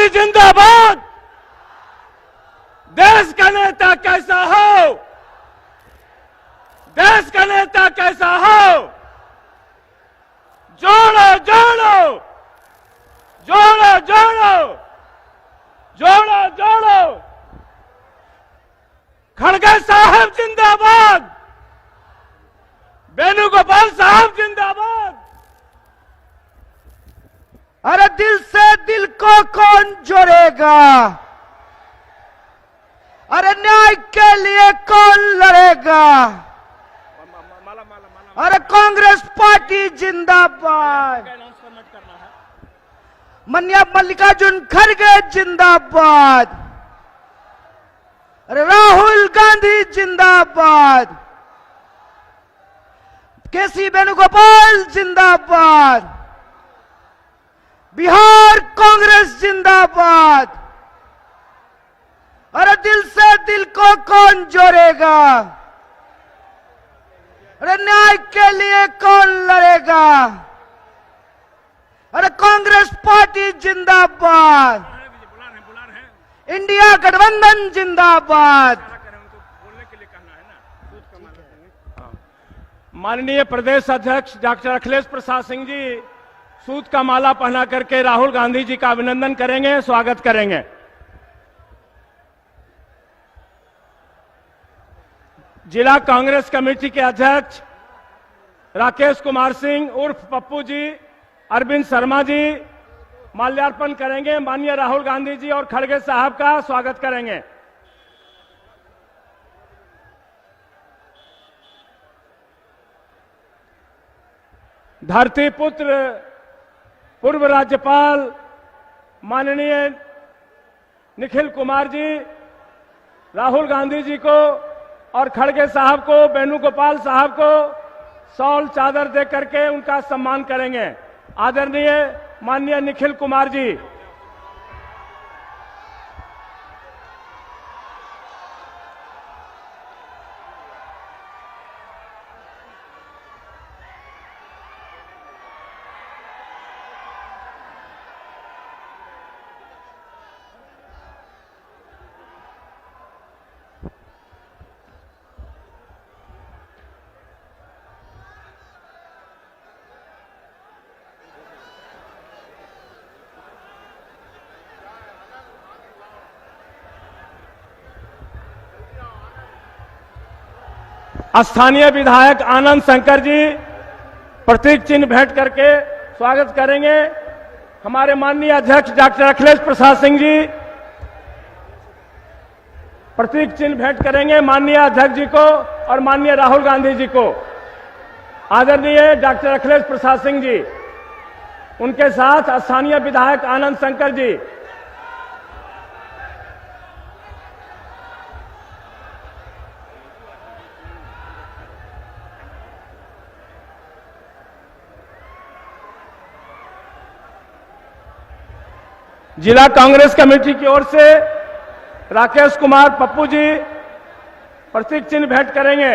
गांधी जिंदाबाद। देश का नेता कैसा हो, देश का नेता कैसा हो, जोड़ो जोड़ो जोड़ो जोड़ो जोड़ो जोड़ो। खड़गे साहब जिंदाबाद, वेणुगोपाल साहब जिंदाबाद। अरे दिल से दिल को कौन जोड़ेगा, अरे न्याय के लिए कौन लड़ेगा। अरे कांग्रेस पार्टी जिंदाबाद, मन्या मल्लिकार्जुन खड़गे जिंदाबाद, अरे राहुल गांधी जिंदाबाद, केसी वेणुगोपाल जिंदाबाद, बिहार कांग्रेस जिंदाबाद। अरे दिल से दिल को कौन जोड़ेगा, अरे न्याय के लिए कौन लड़ेगा। अरे कांग्रेस पार्टी जिंदाबाद, इंडिया गठबंधन जिंदाबाद। माननीय प्रदेश अध्यक्ष डॉक्टर अखिलेश प्रसाद सिंह जी सूत का माला पहना करके राहुल गांधी जी का अभिनंदन करेंगे, स्वागत करेंगे। जिला कांग्रेस कमेटी के अध्यक्ष राकेश कुमार सिंह उर्फ पप्पू जी, अरविंद शर्मा जी माल्यार्पण करेंगे। माननीय राहुल गांधी जी और खड़गे साहब का स्वागत करेंगे। धरती पुत्र पूर्व राज्यपाल माननीय निखिल कुमार जी राहुल गांधी जी को और खड़गे साहब को, वेणुगोपाल साहब को शॉल चादर दे करके उनका सम्मान करेंगे। आदरणीय माननीय निखिल कुमार जी। स्थानीय विधायक आनंद शंकर जी प्रतीक चिन्ह भेंट करके स्वागत करेंगे। हमारे माननीय अध्यक्ष डॉक्टर अखिलेश प्रसाद सिंह जी प्रतीक चिन्ह भेंट करेंगे माननीय अध्यक्ष जी को और माननीय राहुल गांधी जी को। आदरणीय डॉक्टर अखिलेश प्रसाद सिंह जी, उनके साथ स्थानीय विधायक आनंद शंकर जी। जिला कांग्रेस कमेटी की ओर से राकेश कुमार पप्पू जी प्रतीक चिन्ह भेंट करेंगे।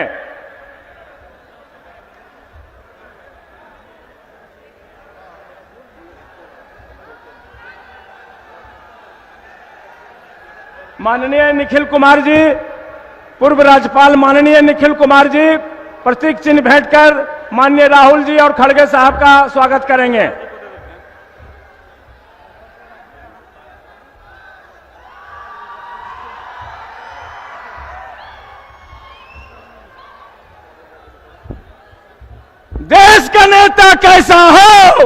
माननीय निखिल कुमार जी, पूर्व राज्यपाल माननीय निखिल कुमार जी प्रतीक चिन्ह भेंट कर माननीय राहुल जी और खड़गे साहब का स्वागत करेंगे। देश का नेता कैसा हो,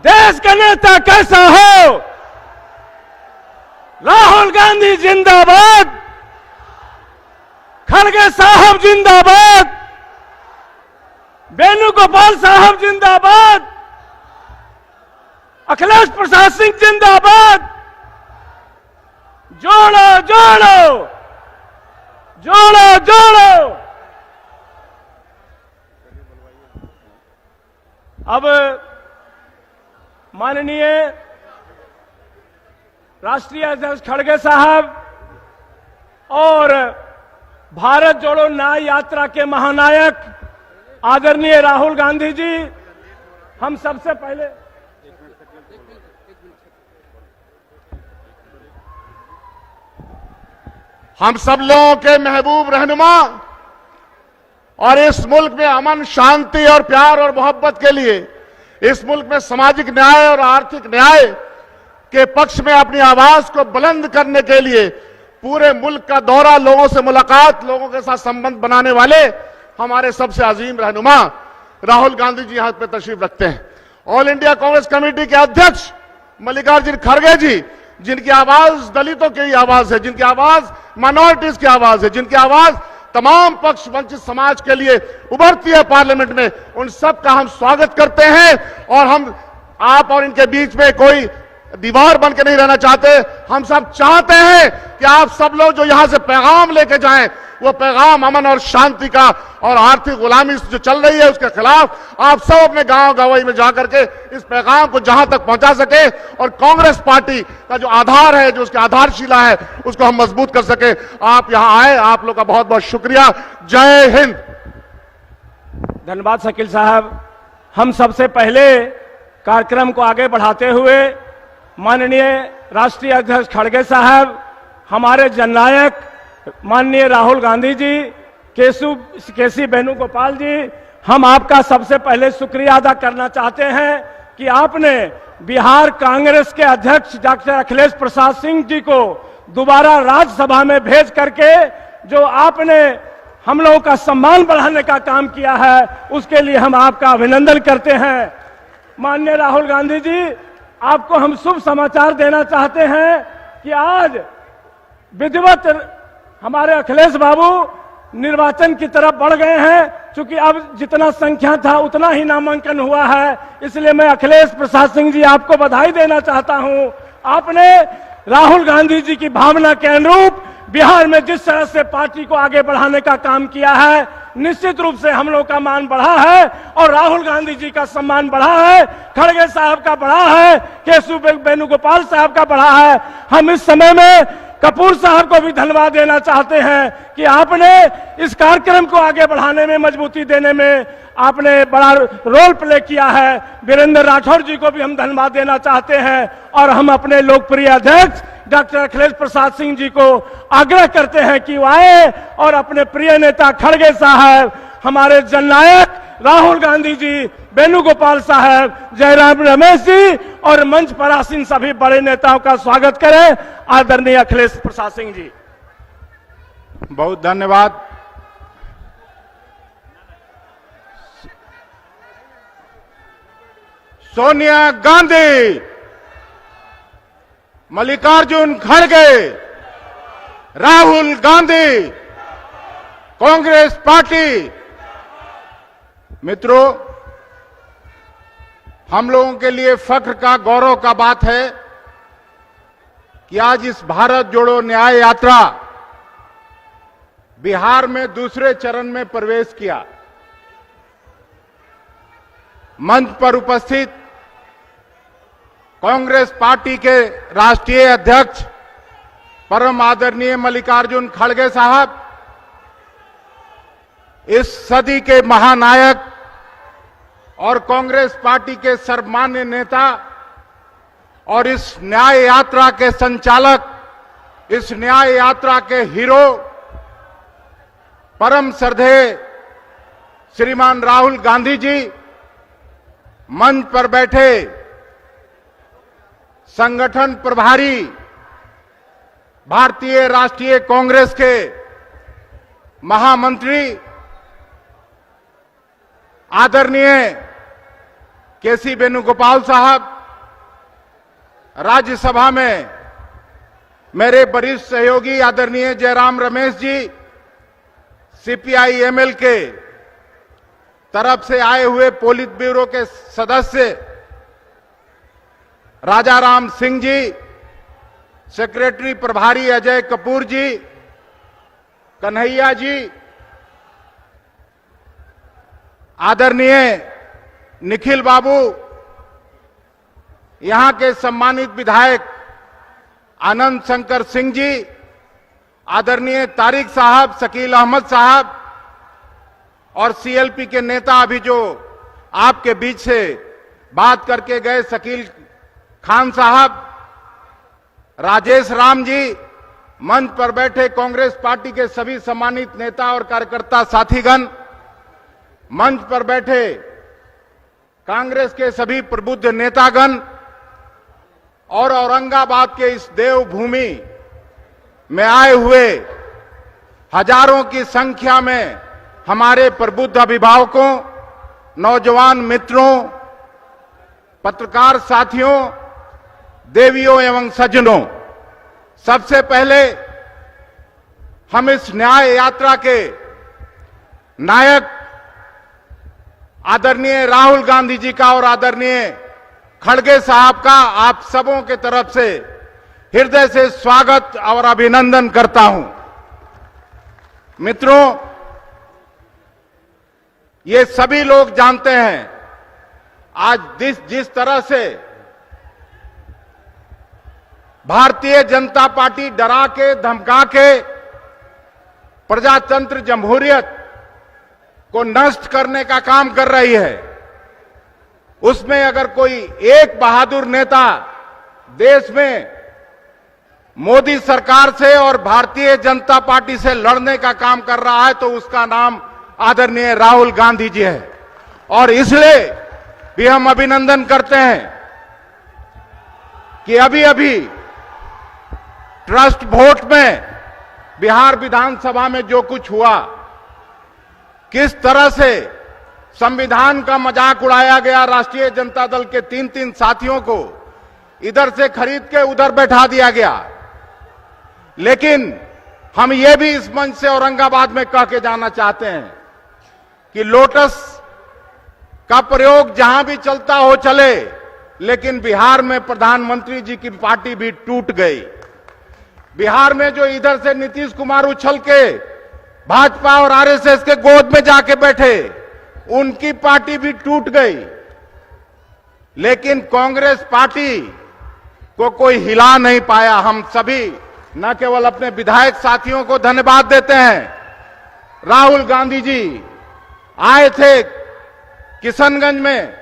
देश का नेता कैसा हो। राहुल गांधी जिंदाबाद, खड़गे साहब जिंदाबाद, वेणुगोपाल साहब जिंदाबाद, अखिलेश प्रसाद सिंह जिंदाबाद। जोड़ो जोड़ो जोड़ो जोड़ो। अब माननीय राष्ट्रीय अध्यक्ष खड़गे साहब और भारत जोड़ो न्याय यात्रा के महानायक आदरणीय राहुल गांधी जी, हम सबसे पहले हम सब लोगों के महबूब रहनुमा और इस मुल्क में अमन, शांति और प्यार और मोहब्बत के लिए, इस मुल्क में सामाजिक न्याय और आर्थिक न्याय के पक्ष में अपनी आवाज को बुलंद करने के लिए पूरे मुल्क का दौरा, लोगों से मुलाकात, लोगों के साथ संबंध बनाने वाले हमारे सबसे अजीम रहनुमा राहुल गांधी जी यहां पे तशरीफ रखते हैं। ऑल इंडिया कांग्रेस कमेटी के अध्यक्ष मल्लिकार्जुन खड़गे जी, जिनकी आवाज दलितों की आवाज है, जिनकी आवाज माइनॉरिटीज की आवाज है, जिनकी आवाज तमाम पक्ष वंचित समाज के लिए उभरती है पार्लियामेंट में, उन सब का हम स्वागत करते हैं। और हम आप और इनके बीच में कोई दीवार बन के नहीं रहना चाहते। हम सब चाहते हैं कि आप सब लोग जो यहां से पैगाम लेके जाएं, वो पैगाम अमन और शांति का और आर्थिक गुलामी जो चल रही है उसके खिलाफ आप सब अपने गांव गवाई में जाकर के इस पैगाम को जहां तक पहुंचा सके और कांग्रेस पार्टी का जो आधार है, जो उसकी आधारशिला है, उसको हम मजबूत कर सके। आप यहां आए, आप लोग का बहुत बहुत शुक्रिया। जय हिंद। धन्यवाद शकील साहब। हम सबसे पहले कार्यक्रम को आगे बढ़ाते हुए माननीय राष्ट्रीय अध्यक्ष खड़गे साहब, हमारे जननायक माननीय राहुल गांधी जी, केसी वेणुगोपाल जी, हम आपका सबसे पहले शुक्रिया अदा करना चाहते हैं कि आपने बिहार कांग्रेस के अध्यक्ष डॉक्टर अखिलेश प्रसाद सिंह जी को दोबारा राज्यसभा में भेज करके जो आपने हम लोगों का सम्मान बढ़ाने का काम किया है, उसके लिए हम आपका अभिनंदन करते हैं। माननीय राहुल गांधी जी, आपको हम शुभ समाचार देना चाहते हैं कि आज विधिवत हमारे अखिलेश बाबू निर्वाचन की तरफ बढ़ गए हैं। चूंकि अब जितना संख्या था उतना ही नामांकन हुआ है, इसलिए मैं अखिलेश प्रसाद सिंह जी आपको बधाई देना चाहता हूं। आपने राहुल गांधी जी की भावना के अनुरूप बिहार में जिस तरह से पार्टी को आगे बढ़ाने का काम किया है, निश्चित रूप से हम लोग का मान बढ़ा है और राहुल गांधी जी का सम्मान बढ़ा है, खड़गे साहब का बढ़ा है, केशव वेणुगोपाल साहब का बढ़ा है। हम इस समय में कपूर साहब को भी धन्यवाद देना चाहते हैं कि आपने इस कार्यक्रम को आगे बढ़ाने में, मजबूती देने में आपने बड़ा रोल प्ले किया है। वीरेंद्र राठौर जी को भी हम धन्यवाद देना चाहते हैं और हम अपने लोकप्रिय अध्यक्ष डॉक्टर अखिलेश प्रसाद सिंह जी को आग्रह करते हैं कि वो आए और अपने प्रिय नेता खड़गे साहब, हमारे जननायक राहुल गांधी जी, वेणुगोपाल साहब, जयराम रमेश जी और मंच पर आसीन सभी बड़े नेताओं का स्वागत करें। आदरणीय अखिलेश प्रसाद सिंह जी। बहुत धन्यवाद। सोनिया गांधी, मल्लिकार्जुन खड़गे, राहुल गांधी, कांग्रेस पार्टी। मित्रों, हम लोगों के लिए फख्र का, गौरव का बात है कि आज इस भारत जोड़ो न्याय यात्रा बिहार में दूसरे चरण में प्रवेश किया। मंच पर उपस्थित कांग्रेस पार्टी के राष्ट्रीय अध्यक्ष परम आदरणीय मल्लिकार्जुन खड़गे साहब, इस सदी के महानायक और कांग्रेस पार्टी के सर्वमान्य नेता और इस न्याय यात्रा के संचालक, इस न्याय यात्रा के हीरो परम श्रद्धेय श्रीमान राहुल गांधी जी, मंच पर बैठे संगठन प्रभारी भारतीय राष्ट्रीय कांग्रेस के महामंत्री आदरणीय केसी वेणुगोपाल साहब, राज्यसभा में मेरे वरिष्ठ सहयोगी आदरणीय जयराम रमेश जी, सीपीआई-एमएल के तरफ से आए हुए पोलित ब्यूरो के सदस्य राजाराम सिंह जी, सेक्रेटरी प्रभारी अजय कपूर जी, कन्हैया जी, आदरणीय निखिल बाबू, यहां के सम्मानित विधायक आनंद शंकर सिंह जी, आदरणीय तारिक साहब, शकील अहमद साहब और सीएलपी के नेता अभी जो आपके बीच से बात करके गए शकील खान साहब, राजेश राम जी, मंच पर बैठे कांग्रेस पार्टी के सभी सम्मानित नेता और कार्यकर्ता साथीगण, मंच पर बैठे कांग्रेस के सभी प्रबुद्ध नेतागण और औरंगाबाद के इस देवभूमि में आए हुए हजारों की संख्या में हमारे प्रबुद्ध अभिभावकों, नौजवान मित्रों, पत्रकार साथियों, देवियों एवं सज्जनों, सबसे पहले हम इस न्याय यात्रा के नायक आदरणीय राहुल गांधी जी का और आदरणीय खड़गे साहब का आप सबों के तरफ से हृदय से स्वागत और अभिनंदन करता हूं। मित्रों, ये सभी लोग जानते हैं आज जिस तरह से भारतीय जनता पार्टी डरा के धमका के प्रजातंत्र जमहूरियत को नष्ट करने का काम कर रही है, उसमें अगर कोई एक बहादुर नेता देश में मोदी सरकार से और भारतीय जनता पार्टी से लड़ने का काम कर रहा है तो उसका नाम आदरणीय राहुल गांधी जी है। और इसलिए भी हम अभिनंदन करते हैं कि अभी अभी ट्रस्ट वोट में बिहार विधानसभा में जो कुछ हुआ, किस तरह से संविधान का मजाक उड़ाया गया, राष्ट्रीय जनता दल के तीन साथियों को इधर से खरीद के उधर बैठा दिया गया। लेकिन हम ये भी इस मंच से औरंगाबाद में कह के जाना चाहते हैं कि लोटस का प्रयोग जहां भी चलता हो चले, लेकिन बिहार में प्रधानमंत्री जी की पार्टी भी टूट गई। बिहार में जो इधर से नीतीश कुमार उछल के भाजपा और आरएसएस के गोद में जाके बैठे, उनकी पार्टी भी टूट गई। लेकिन कांग्रेस पार्टी को कोई हिला नहीं पाया। हम सभी न केवल अपने विधायक साथियों को धन्यवाद देते हैं। राहुल गांधी जी आए थे किशनगंज में,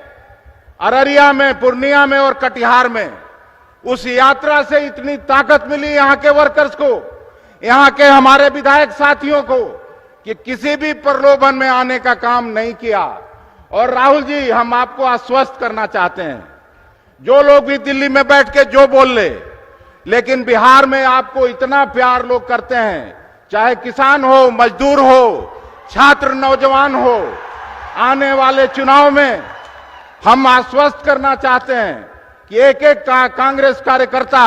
अररिया में, पूर्णिया में और कटिहार में। उस यात्रा से इतनी ताकत मिली यहां के वर्कर्स को, यहां के हमारे विधायक साथियों को, कि किसी भी प्रलोभन में आने का काम नहीं किया। और राहुल जी, हम आपको आश्वस्त करना चाहते हैं, जो लोग भी दिल्ली में बैठ के जो बोल ले, लेकिन बिहार में आपको इतना प्यार लोग करते हैं, चाहे किसान हो, मजदूर हो, छात्र, नौजवान हो। आने वाले चुनाव में हम आश्वस्त करना चाहते हैं कि एक एक कांग्रेस कार्यकर्ता,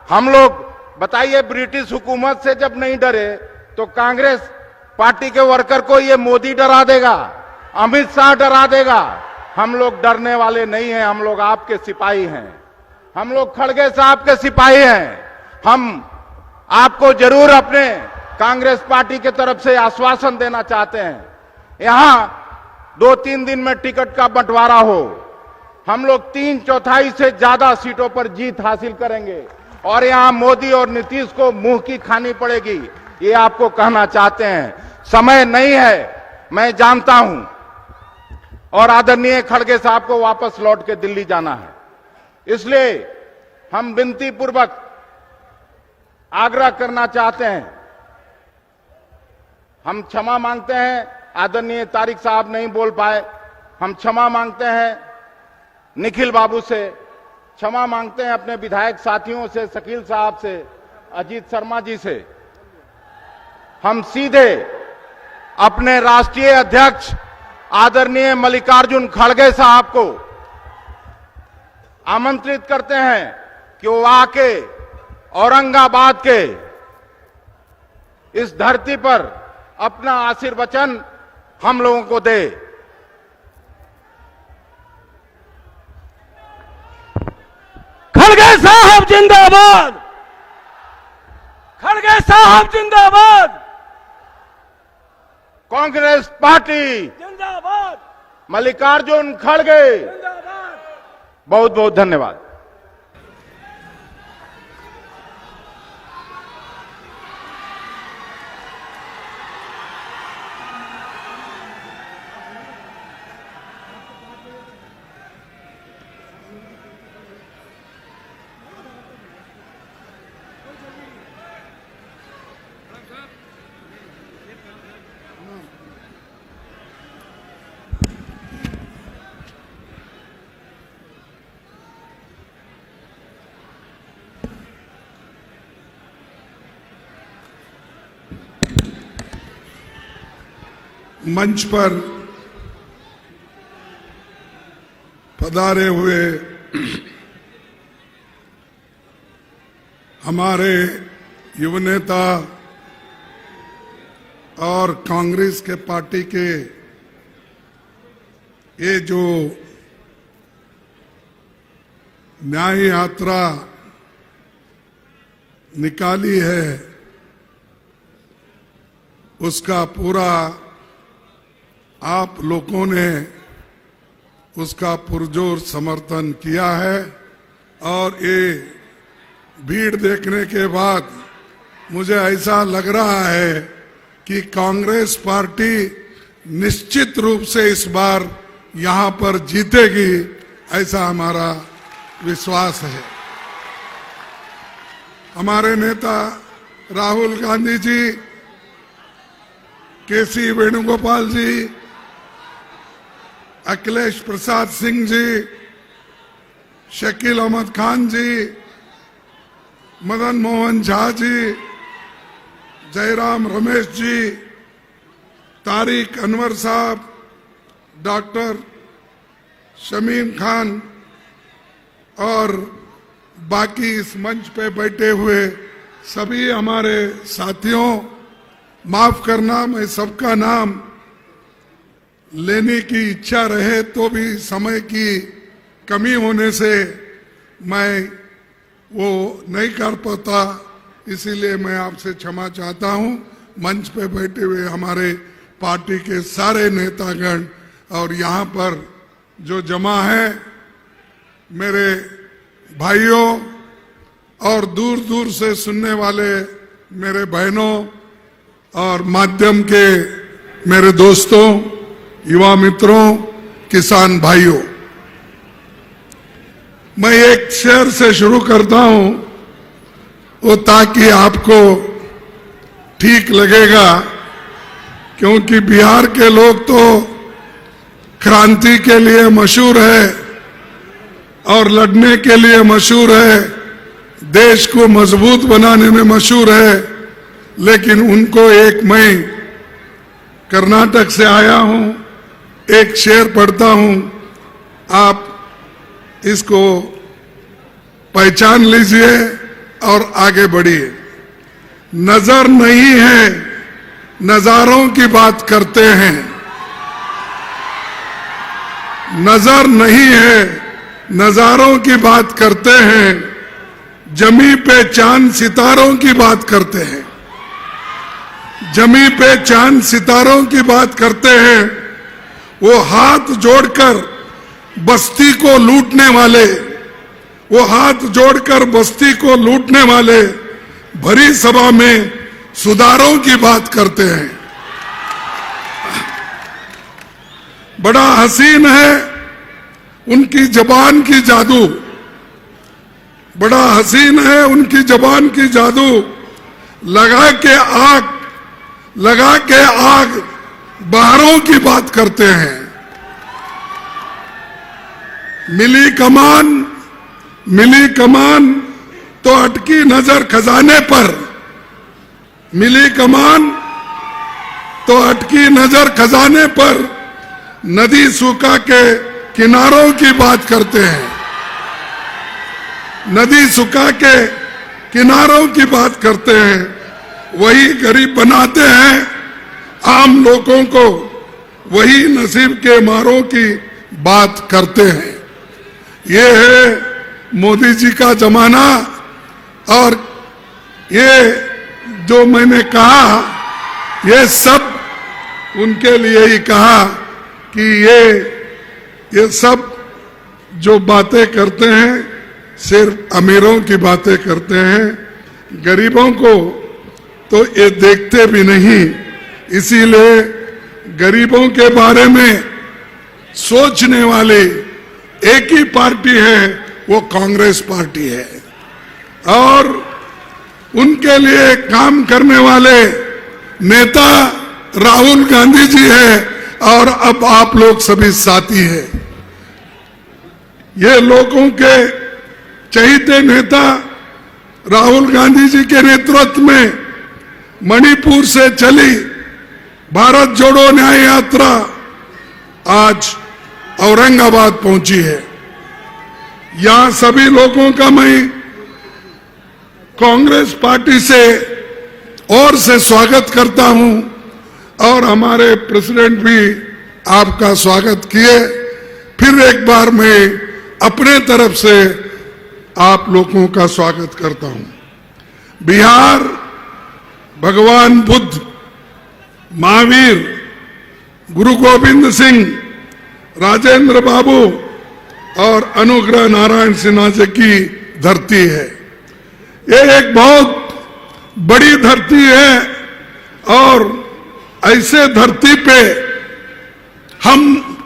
हम लोग बताइए, ब्रिटिश हुकूमत से जब नहीं डरे तो कांग्रेस पार्टी के वर्कर को ये मोदी डरा देगा, अमित शाह डरा देगा। हम लोग डरने वाले नहीं हैं, हम लोग आपके सिपाही हैं, हम लोग खड़गे साहब के सिपाही हैं। हम आपको जरूर अपने कांग्रेस पार्टी के तरफ से आश्वासन देना चाहते हैं, यहां 2-3 दिन में टिकट का बंटवारा हो, हम लोग 3/4 से ज्यादा सीटों पर जीत हासिल करेंगे और यहां मोदी और नीतीश को मुंह की खानी पड़ेगी, ये आपको कहना चाहते हैं। समय नहीं है, मैं जानता हूं, और आदरणीय खड़गे साहब को वापस लौट के दिल्ली जाना है। इसलिए हम विनती पूर्वक आग्रह करना चाहते हैं, हम क्षमा मांगते हैं, आदरणीय तारिक साहब नहीं बोल पाए, हम क्षमा मांगते हैं निखिल बाबू से, क्षमा मांगते हैं अपने विधायक साथियों से, शकील साहब से, अजीत शर्मा जी से। हम सीधे अपने राष्ट्रीय अध्यक्ष आदरणीय मल्लिकार्जुन खड़गे साहब को आमंत्रित करते हैं कि वो आके औरंगाबाद के इस धरती पर अपना आशीर्वचन हम लोगों को दे। खड़गे साहब जिंदाबाद, खड़गे साहब जिंदाबाद, कांग्रेस पार्टी जिंदाबाद, मल्लिकार्जुन खड़गे। जिंदाबाद। बहुत बहुत धन्यवाद। मंच पर पधारे हुए हमारे युवा नेता और कांग्रेस के पार्टी के ये जो न्याय यात्रा निकाली है उसका पूरा आप लोगों ने उसका पुरजोर समर्थन किया है। और ये भीड़ देखने के बाद मुझे ऐसा लग रहा है कि कांग्रेस पार्टी निश्चित रूप से इस बार यहां पर जीतेगी, ऐसा हमारा विश्वास है। हमारे नेता राहुल गांधी जी, केसी वेणुगोपाल जी, अखिलेश प्रसाद सिंह जी, शकील अहमद खान जी, मदन मोहन झा जी, जयराम रमेश जी, तारिक अनवर साहब, डॉक्टर शमीम खान और बाकी इस मंच पे बैठे हुए सभी हमारे साथियों, माफ करना मैं सबका नाम लेने की इच्छा रहे तो भी समय की कमी होने से मैं वो नहीं कर पाता, इसीलिए मैं आपसे क्षमा चाहता हूं। मंच पे बैठे हुए हमारे पार्टी के सारे नेतागण और यहाँ पर जो जमा है मेरे भाइयों और दूर दूर से सुनने वाले मेरे बहनों और माध्यम के मेरे दोस्तों, युवा मित्रों, किसान भाइयों, मैं एक शेर से शुरू करता हूं वो ताकि आपको ठीक लगेगा, क्योंकि बिहार के लोग तो क्रांति के लिए मशहूर है और लड़ने के लिए मशहूर है, देश को मजबूत बनाने में मशहूर है। लेकिन उनको एक, मैं कर्नाटक से आया हूं, एक शेर पढ़ता हूं, आप इसको पहचान लीजिए और आगे बढ़िए। नजर नहीं है, नजारों की बात करते हैं। नजर नहीं है, नजारों की बात करते हैं। जमी पे चांद सितारों की बात करते हैं। जमी पे चांद सितारों की बात करते हैं। वो हाथ जोड़कर बस्ती को लूटने वाले, वो हाथ जोड़कर बस्ती को लूटने वाले भरी सभा में सुधारों की बात करते हैं। बड़ा हसीन है उनकी जबान की जादू, बड़ा हसीन है उनकी जबान की जादू। लगा के आग बहारों की बात करते हैं। मिली कमान तो अटकी नजर खजाने पर। मिली कमान तो अटकी नजर खजाने पर। नदी सूखा के किनारों की बात करते हैं। नदी सूखा के किनारों की बात करते हैं। वही गरीब बनाते हैं आम लोगों को, वही नसीब के मारों की बात करते हैं। ये है मोदी जी का जमाना। और ये जो मैंने कहा, ये सब उनके लिए ही कहा कि ये सब जो बातें करते हैं सिर्फ अमीरों की बातें करते हैं, गरीबों को तो ये देखते भी नहीं। इसीलिए गरीबों के बारे में सोचने वाले एक ही पार्टी है, वो कांग्रेस पार्टी है। और उनके लिए काम करने वाले नेता राहुल गांधी जी है और अब आप लोग सभी साथी हैं। ये लोगों के चहीते नेता राहुल गांधी जी के नेतृत्व में मणिपुर से चली भारत जोड़ो न्याय यात्रा आज औरंगाबाद पहुंची है। यहां सभी लोगों का मैं कांग्रेस पार्टी से और से स्वागत करता हूं और हमारे प्रेसिडेंट भी आपका स्वागत किए। फिर एक बार मैं अपने तरफ से आप लोगों का स्वागत करता हूं। बिहार भगवान बुद्ध, महावीर, गुरु गोविंद सिंह, राजेंद्र बाबू और अनुग्रह नारायण सिन्हा जी की धरती है। ये एक बहुत बड़ी धरती है और ऐसे धरती पे हम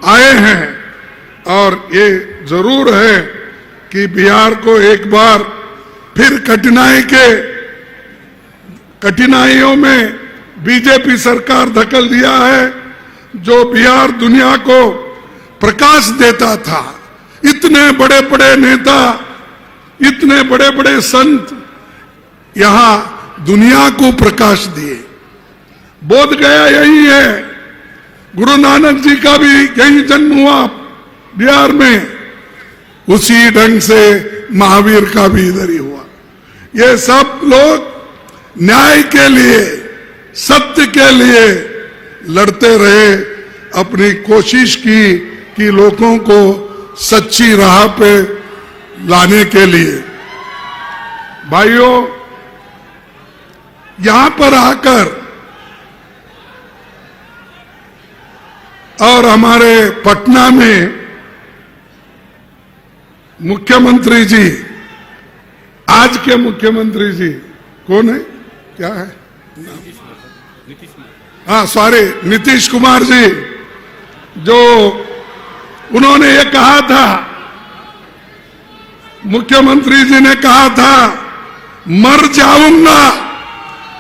आए हैं और ये जरूर है कि बिहार को एक बार फिर कठिनाइयों में बीजेपी सरकार धकेल दिया है। जो बिहार दुनिया को प्रकाश देता था, इतने बड़े बड़े नेता, इतने बड़े बड़े संत यहां दुनिया को प्रकाश दिए। बोध गया यही है, गुरु नानक जी का भी यही जन्म हुआ बिहार में, उसी ढंग से महावीर का भी इधर ही हुआ। ये सब लोग न्याय के लिए, सत्य के लिए लड़ते रहे, अपनी कोशिश की कि लोगों को सच्ची राह पे लाने के लिए। भाइयों, यहां पर आकर और हमारे पटना में मुख्यमंत्री जी, आज के मुख्यमंत्री जी कौन है, क्या है, हाँ सॉरी, नीतीश कुमार जी, जो उन्होंने ये कहा था, मुख्यमंत्री जी ने कहा था मर जाऊंगा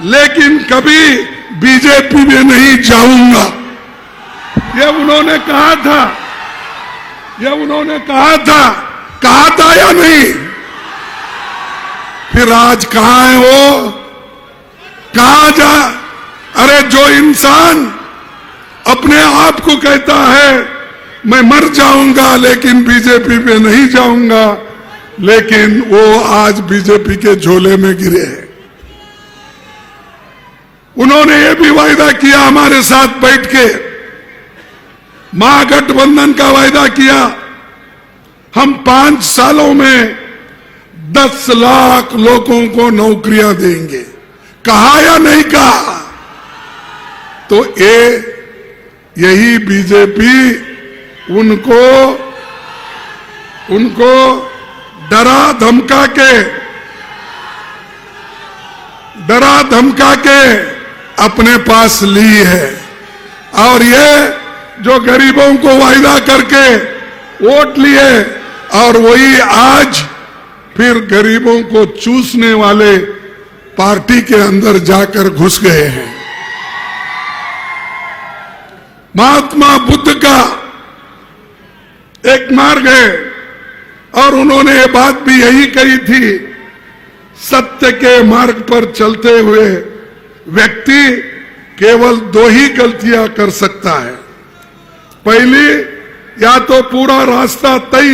लेकिन कभी बीजेपी में नहीं जाऊंगा। ये उन्होंने कहा था, कहा था या नहीं? फिर आज कहां है वो, कहां जा? अरे जो इंसान अपने आप को कहता है मैं मर जाऊंगा लेकिन बीजेपी में नहीं जाऊंगा, लेकिन वो आज बीजेपी के झोले में गिरे हैं। उन्होंने ये भी वायदा किया हमारे साथ बैठ के, महागठबंधन का वायदा किया, हम 5 सालों में 10 लाख लोगों को नौकरियां देंगे। कहा या नहीं कहा? तो यही बीजेपी उनको डरा धमका के अपने पास ली है। और ये जो गरीबों को वायदा करके वोट लिए, और वही आज फिर गरीबों को चूसने वाले पार्टी के अंदर जाकर घुस गए हैं। महात्मा बुद्ध का एक मार्ग है और उन्होंने ये बात भी यही कही थी, सत्य के मार्ग पर चलते हुए व्यक्ति केवल 2 ही गलतियां कर सकता है। पहली, या तो पूरा रास्ता तय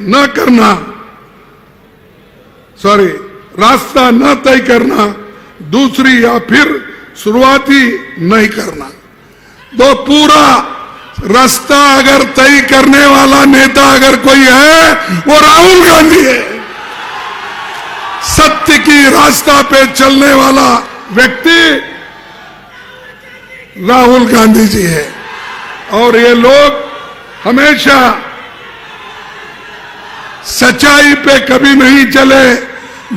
न करना, रास्ता न तय करना, दूसरी या फिर शुरुआती नहीं करना। तो पूरा रास्ता अगर तय करने वाला नेता अगर कोई है वो राहुल गांधी है। सत्य की रास्ता पे चलने वाला व्यक्ति राहुल गांधी जी है। और ये लोग हमेशा सच्चाई पे कभी नहीं चले,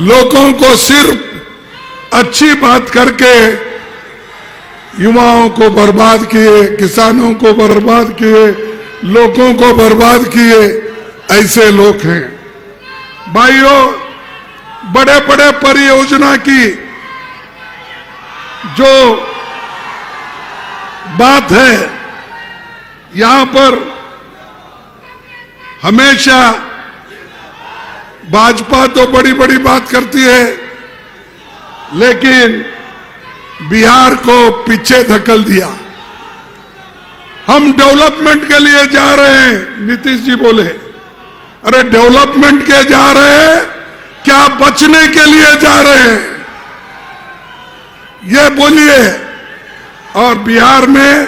लोगों को सिर्फ अच्छी बात करके युवाओं को बर्बाद किए, किसानों को बर्बाद किए, लोगों को बर्बाद किए, ऐसे लोग हैं। भाइयों, बड़े बड़े परियोजना की जो बात है, यहां पर हमेशा भाजपा तो बड़ी बड़ी बात करती है, लेकिन बिहार को पीछे धकेल दिया। हम डेवलपमेंट के लिए जा रहे हैं। नीतीश जी बोले, अरे डेवलपमेंट के जा रहे हैं क्या बचने के लिए जा रहे हैं, ये बोलिए। और बिहार में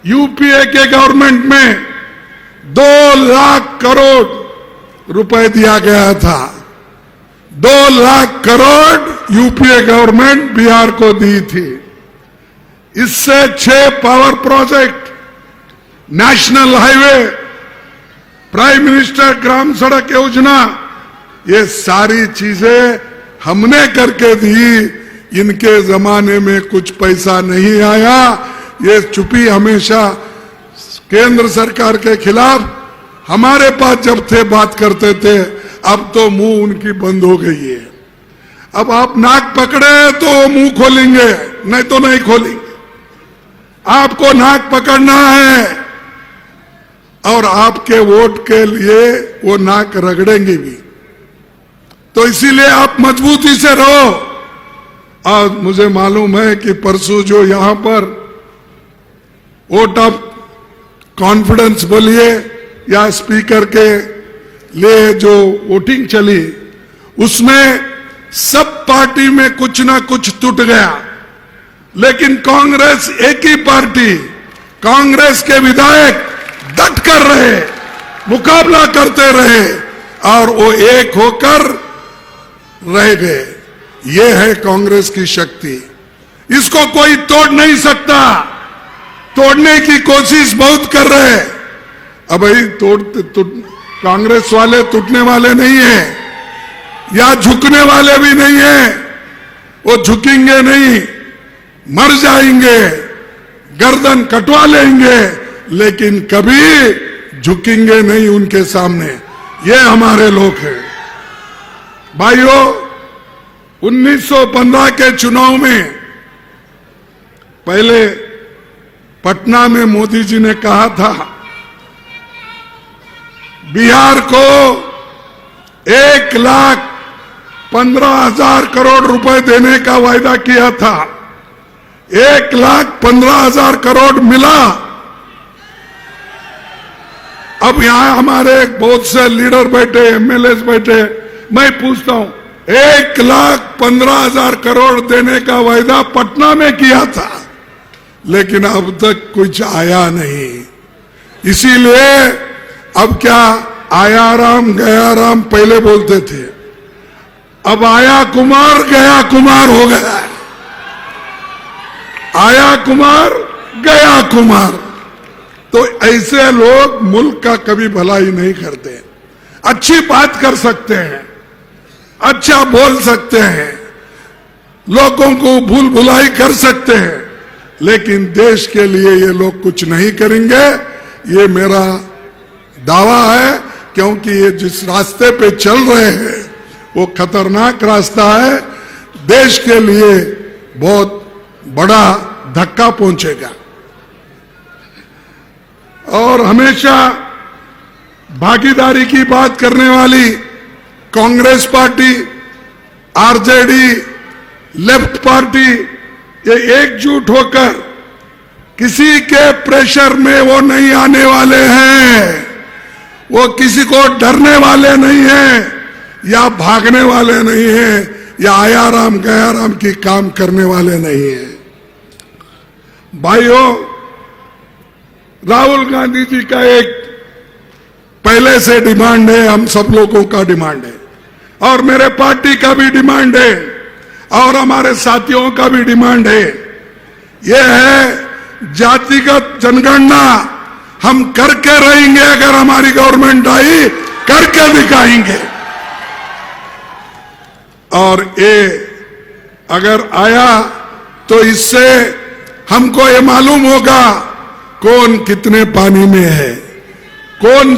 यूपीए के गवर्नमेंट में 2 लाख करोड़ रुपए दिया गया था। 2 लाख करोड़ यूपीए गवर्नमेंट बिहार को दी थी। इससे 6 power project, national highway, prime minister ग्राम सड़क योजना, ये सारी चीजें हमने करके दी। इनके जमाने में कुछ पैसा नहीं आया। ये चुप्पी हमेशा केंद्र सरकार के खिलाफ, हमारे पास जब थे बात करते थे, अब तो मुंह उनकी बंद हो गई है। अब आप नाक पकड़े तो मुंह खोलेंगे, नहीं तो नहीं खोलेंगे। आपको नाक पकड़ना है और आपके वोट के लिए वो नाक रगड़ेंगे भी। तो इसीलिए आप मजबूती से रहो। और मुझे मालूम है कि परसों जो यहां पर वोट ऑफ कॉन्फिडेंस बोलिए या स्पीकर के लिए जो वोटिंग चली, उसमें सब पार्टी में कुछ ना कुछ टूट गया, लेकिन कांग्रेस एक ही पार्टी, कांग्रेस के विधायक डट कर रहे, मुकाबला करते रहे और वो एक होकर रह गए। ये है कांग्रेस की शक्ति। इसको कोई तोड़ नहीं सकता। तोड़ने की कोशिश बहुत कर रहे हैं। अब भाई कांग्रेस वाले टूटने वाले नहीं है या झुकने वाले भी नहीं है। वो झुकेंगे नहीं, मर जाएंगे, गर्दन कटवा लेंगे, लेकिन कभी झुकेंगे नहीं उनके सामने। ये हमारे लोग हैं। भाइयों, 1915 के चुनाव में पहले पटना में मोदी जी ने कहा था बिहार को 1,15,000 करोड़ रुपए देने का वायदा किया था। 1,15,000 करोड़ मिला। अब यहां हमारे बहुत से लीडर बैठे, एमएलए बैठे, मैं पूछता हूं, 1,15,000 करोड़ देने का वायदा पटना में किया था, लेकिन अब तक कुछ आया नहीं। इसीलिए अब क्या, आया राम गया राम पहले बोलते थे, अब आया कुमार गया कुमार हो गया। आया कुमार गया कुमार। तो ऐसे लोग मुल्क का कभी भलाई नहीं करते। अच्छी बात कर सकते हैं, अच्छा बोल सकते हैं, लोगों को भूल भुलाई कर सकते हैं, लेकिन देश के लिए ये लोग कुछ नहीं करेंगे। ये मेरा दावा है, क्योंकि ये जिस रास्ते पे चल रहे हैं वो खतरनाक रास्ता है। देश के लिए बहुत बड़ा धक्का पहुंचेगा। और हमेशा भागीदारी की बात करने वाली Congress party, RJD, left party, ये एकजुट होकर किसी के प्रेशर में वो नहीं आने वाले हैं। वो किसी को डरने वाले नहीं हैं या भागने वाले नहीं हैं या आया राम गया राम की काम करने वाले नहीं हैं। भाइयों, राहुल गांधी जी का एक पहले से डिमांड है, हम सब लोगों का डिमांड है, और मेरे पार्टी का भी डिमांड है, और हमारे साथियों का भी डिमांड है। यह है जातिगत जनगणना। हम करके रहेंगे। अगर हमारी गवर्नमेंट आई, करके दिखाएंगे। और ये अगर आया तो इससे हमको ये मालूम होगा कौन कितने पानी में है, कौन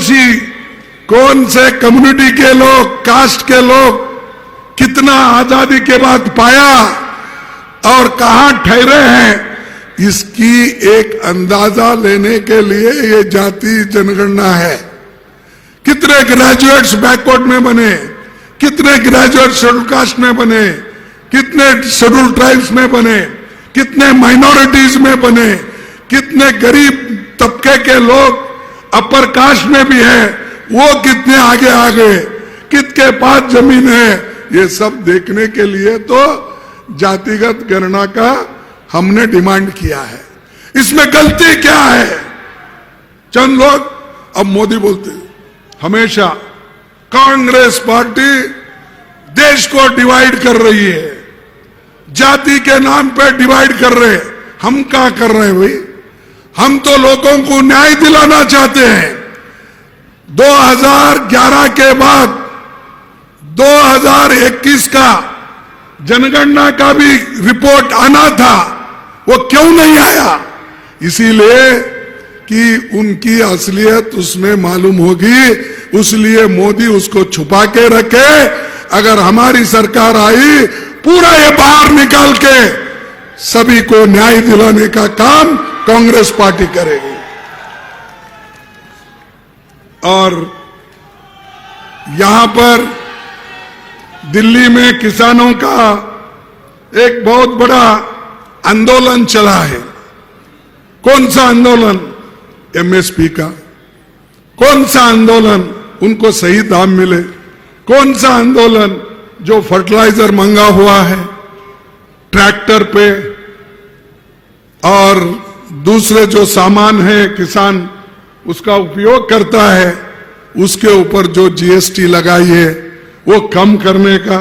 से कम्युनिटी के लोग, कास्ट के लोग कितना आजादी के बाद पाया और कहां ठहरे हैं। इसकी एक अंदाजा लेने के लिए ये जाति जनगणना है। कितने ग्रेजुएट्स बैकवर्ड में बने, कितने ग्रेजुएट शेड्यूल कास्ट में बने, कितने शेड्यूल ट्राइब्स में बने, कितने माइनॉरिटीज में बने, कितने गरीब तबके के लोग अपर कास्ट में भी है, वो कितने आगे आ गए, कितने पास जमीन है, ये सब देखने के लिए तो जातिगत गणना का हमने डिमांड किया है। इसमें गलती क्या है? चंद लोग अब मोदी बोलते हैं, हमेशा कांग्रेस पार्टी देश को डिवाइड कर रही है, जाति के नाम पे डिवाइड कर रहे हैं। हम क्या कर रहे हैं भाई? हम तो लोगों को न्याय दिलाना चाहते हैं। 2011 के बाद 2021 का जनगणना का भी रिपोर्ट आना था, वो क्यों नहीं आया? इसीलिए कि उनकी असलियत उसमें मालूम होगी, इसलिए मोदी उसको छुपा के रखे। अगर हमारी सरकार आई, पूरा ये बाहर निकाल के सभी को न्याय दिलाने का काम कांग्रेस पार्टी करेगी। और यहां पर दिल्ली में किसानों का एक बहुत बड़ा आंदोलन चला है। कौन सा आंदोलन? एमएसपी का। कौन सा आंदोलन? उनको सही दाम मिले। कौन सा आंदोलन? जो फर्टिलाइजर महंगा हुआ है ट्रैक्टर पे, और दूसरे जो सामान है किसान उसका उपयोग करता है, उसके ऊपर जो जीएसटी लगाई है वो कम करने का।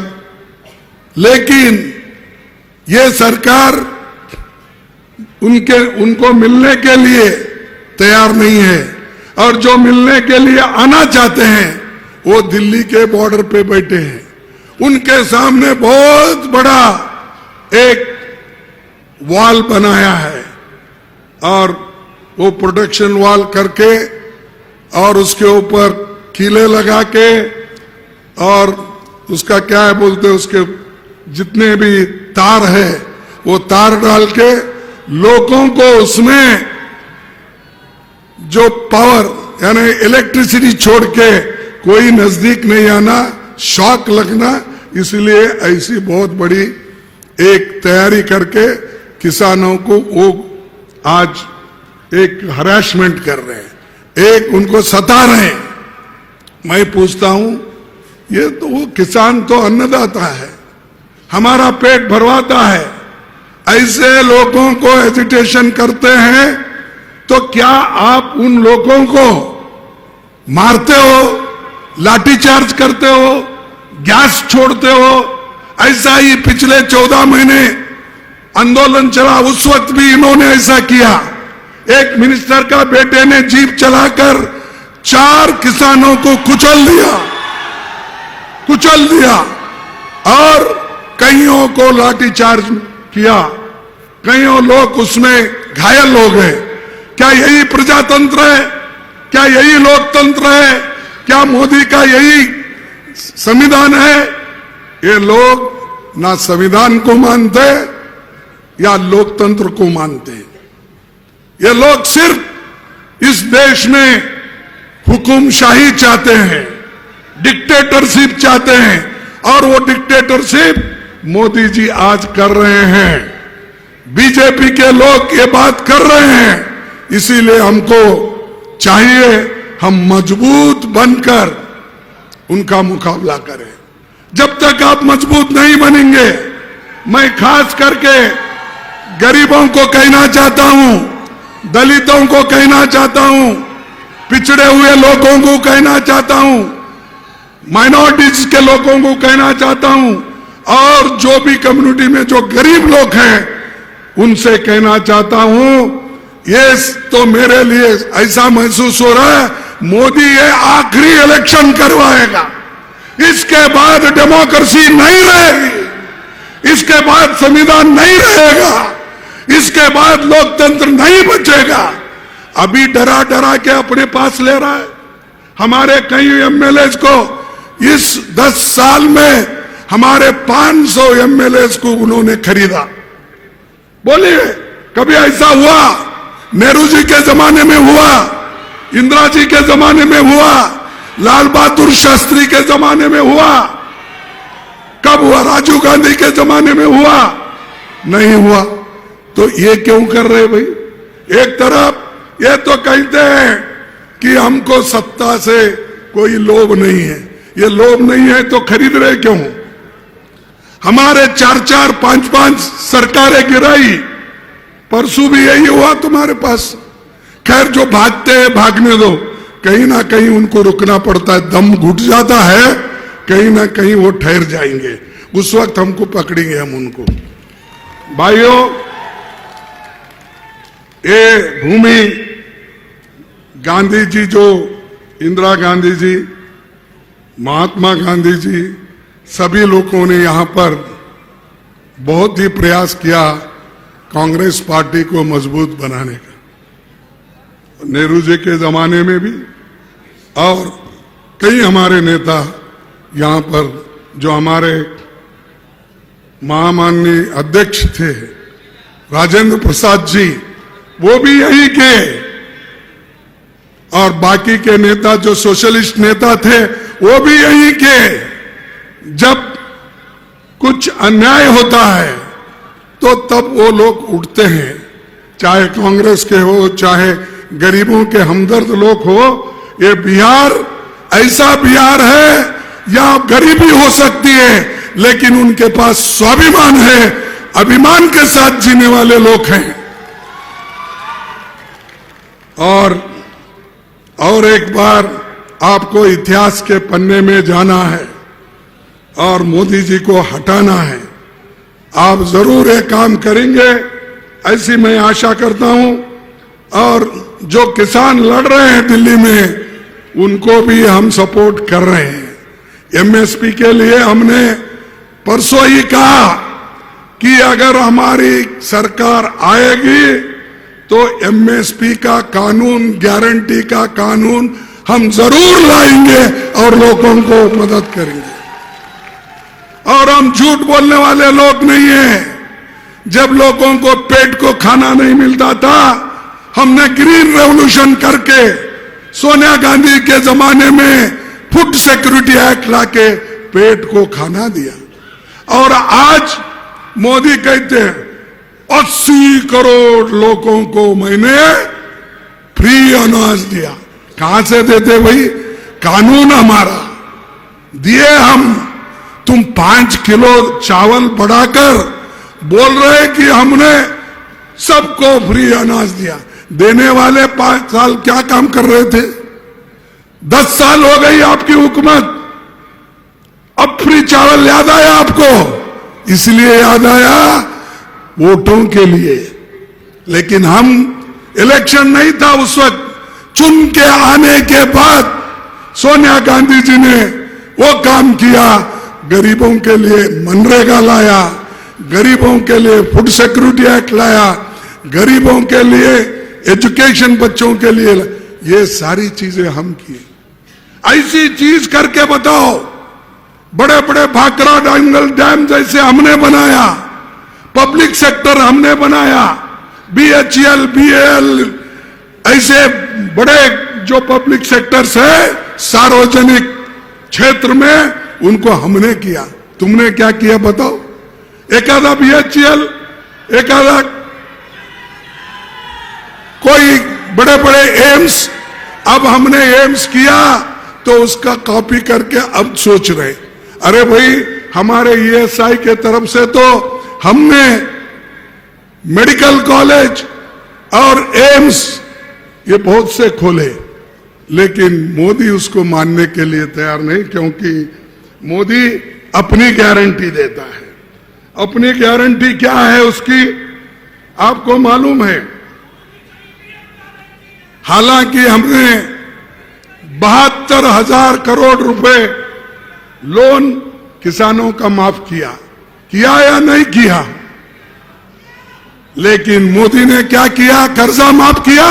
लेकिन ये सरकार उनको मिलने के लिए तैयार नहीं है, और जो मिलने के लिए आना चाहते हैं वो दिल्ली के बॉर्डर पे बैठे हैं। उनके सामने बहुत बड़ा एक वॉल बनाया है, और वो प्रोटेक्शन वॉल करके और उसके ऊपर कीले लगा के, और उसका क्या है बोलते हैं, उसके जितने भी तार है वो तार डाल के लोगों को उसमें जो पावर यानी इलेक्ट्रिसिटी छोड़ के कोई नजदीक नहीं आना, शॉक लगना। इसलिए ऐसी बहुत बड़ी एक तैयारी करके किसानों को वो आज एक हरासमेंट कर रहे हैं, एक उनको सता रहे हैं। मैं पूछता हूं, ये तो वो किसान तो अन्नदाता है, हमारा पेट भरवाता है, ऐसे लोगों को एजिटेशन करते हैं तो क्या आप उन लोगों को मारते हो, लाठीचार्ज करते हो, गैस छोड़ते हो? ऐसा ही पिछले 14 महीने आंदोलन चला, उस वक्त भी इन्होंने ऐसा किया। एक मिनिस्टर का बेटे ने जीप चलाकर 4 किसानों को कुचल दिया और कईयों को लाठीचार्ज किया, कईयों लोग उसमें घायल हो गए। क्या यही प्रजातंत्र है? क्या यही लोकतंत्र है? क्या मोदी का यही संविधान है? ये लोग ना संविधान को मानते या लोकतंत्र को मानते। ये लोग सिर्फ इस देश में हुकुमशाही चाहते हैं, डिक्टेटरशिप चाहते हैं, और वो डिक्टेटरशिप मोदी जी आज कर रहे हैं। बीजेपी के लोग ये बात कर रहे हैं। इसीलिए हमको चाहिए हम मजबूत बनकर उनका मुकाबला करें। जब तक आप मजबूत नहीं बनेंगे, मैं खास करके गरीबों को कहना चाहता हूं, दलितों को कहना चाहता हूं, पिछड़े हुए लोगों को कहना चाहता हूं, माइनॉरिटीज के लोगों को कहना चाहता हूं, और जो भी कम्युनिटी में जो गरीब लोग हैं उनसे कहना चाहता हूं, ये तो मेरे लिए ऐसा महसूस हो रहा है मोदी ये आखिरी इलेक्शन करवाएगा। इसके बाद डेमोक्रेसी नहीं रहेगी, इसके बाद संविधान नहीं रहेगा, इसके बाद लोकतंत्र नहीं बचेगा। अभी डरा डरा के अपने पास ले रहा है। हमारे कई एमएलए को इस 10 साल में हमारे 500 एमएलए को उन्होंने खरीदा। बोलिए, कभी ऐसा हुआ? नेहरू जी के जमाने में हुआ, इंदिरा जी के जमाने में हुआ, लाल बहादुर शास्त्री के जमाने में हुआ, कब हुआ? राजीव गांधी के जमाने में हुआ? नहीं हुआ। तो ये क्यों कर रहे भाई? एक तरफ ये तो कहते हैं कि हमको सत्ता से कोई लोभ नहीं है। ये लोभ नहीं है तो खरीद रहे क्यों? हमारे 4-4, 5-5 सरकारें गिराई, परसों भी यही हुआ तुम्हारे पास। खैर, जो भागते हैं भागने दो, कहीं ना कहीं उनको रुकना पड़ता है, दम घुट जाता है, कहीं ना कहीं वो ठहर जाएंगे, उस वक्त हमको पकड़ेंगे हम उनको। भाइयों, ये भूमि गांधी जी, जो इंदिरा गांधी जी, महात्मा गांधी जी, सभी लोगों ने यहां पर बहुत ही प्रयास किया कांग्रेस पार्टी को मजबूत बनाने का। नेहरू जी के जमाने में भी, और कई हमारे नेता यहां पर, जो हमारे महामाननीय अध्यक्ष थे राजेंद्र प्रसाद जी, वो भी यही के, और बाकी के नेता जो सोशलिस्ट नेता थे वो भी यही के। जब कुछ अन्याय होता है तो तब वो लोग उठते हैं, चाहे कांग्रेस के हो, चाहे गरीबों के हमदर्द लोग हो। ये बिहार ऐसा बिहार है, या गरीबी हो सकती है लेकिन उनके पास स्वाभिमान है, अभिमान के साथ जीने वाले लोग हैं। और एक बार आपको इतिहास के पन्ने में जाना है और मोदी जी को हटाना है। आप जरूर ये काम करेंगे, ऐसी मैं आशा करता हूं। और जो किसान लड़ रहे हैं दिल्ली में, उनको भी हम सपोर्ट कर रहे हैं। एमएसपी के लिए हमने परसों ही कहा कि अगर हमारी सरकार आएगी तो एमएसपी का कानून, गारंटी का कानून हम जरूर लाएंगे और लोगों को मदद करेंगे। और हम झूठ बोलने वाले लोग नहीं हैं। जब लोगों को पेट को खाना नहीं मिलता था, हमने ग्रीन रेवोल्यूशन करके सोनिया गांधी के जमाने में फूड सिक्योरिटी एक्ट लाके पेट को खाना दिया। और आज मोदी कहते हैं 80 करोड़ लोगों को मैंने फ्री अनाज दिया। कहां से देते भाई? कानून हमारा दिए हम। तुम 5 किलो चावल बढ़ाकर बोल रहे कि हमने सबको फ्री अनाज दिया। देने वाले 5 साल क्या काम कर रहे थे? 10 साल हो गई आपकी हुकूमत, अब फ्री चावल याद आया आपको? इसलिए याद आया वोटों के लिए। लेकिन हम, इलेक्शन नहीं था उस वक्त, चुन के आने के बाद सोनिया गांधी जी ने वो काम किया। गरीबों के लिए मनरेगा लाया, गरीबों के लिए फूड सिक्योरिटी एक्ट लाया, गरीबों के लिए एजुकेशन बच्चों के लिए, ये सारी चीजें हम किए। ऐसी चीज करके बताओ। बड़े बड़े भाखड़ा डांगल डैम जैसे हमने बनाया, पब्लिक सेक्टर हमने बनाया, बीएचईएल, बीएल, ऐसे बड़े जो पब्लिक सेक्टर्स है सार्वजनिक क्षेत्र में, उनको हमने किया। तुमने क्या किया बताओ? एक आधा बीएचईएल, एक आधा कोई बड़े बड़े एम्स। अब हमने एम्स किया तो उसका कॉपी करके अब सोच रहे, अरे भाई हमारे ईएसआई के तरफ से तो हमने मेडिकल कॉलेज और एम्स ये बहुत से खोले, लेकिन मोदी उसको मानने के लिए तैयार नहीं, क्योंकि मोदी अपनी गारंटी देता है। अपनी गारंटी क्या है उसकी आपको मालूम है। हालांकि हमने 72,000 करोड़ रुपए लोन किसानों का माफ किया या नहीं किया? लेकिन मोदी ने क्या किया? कर्जा माफ किया।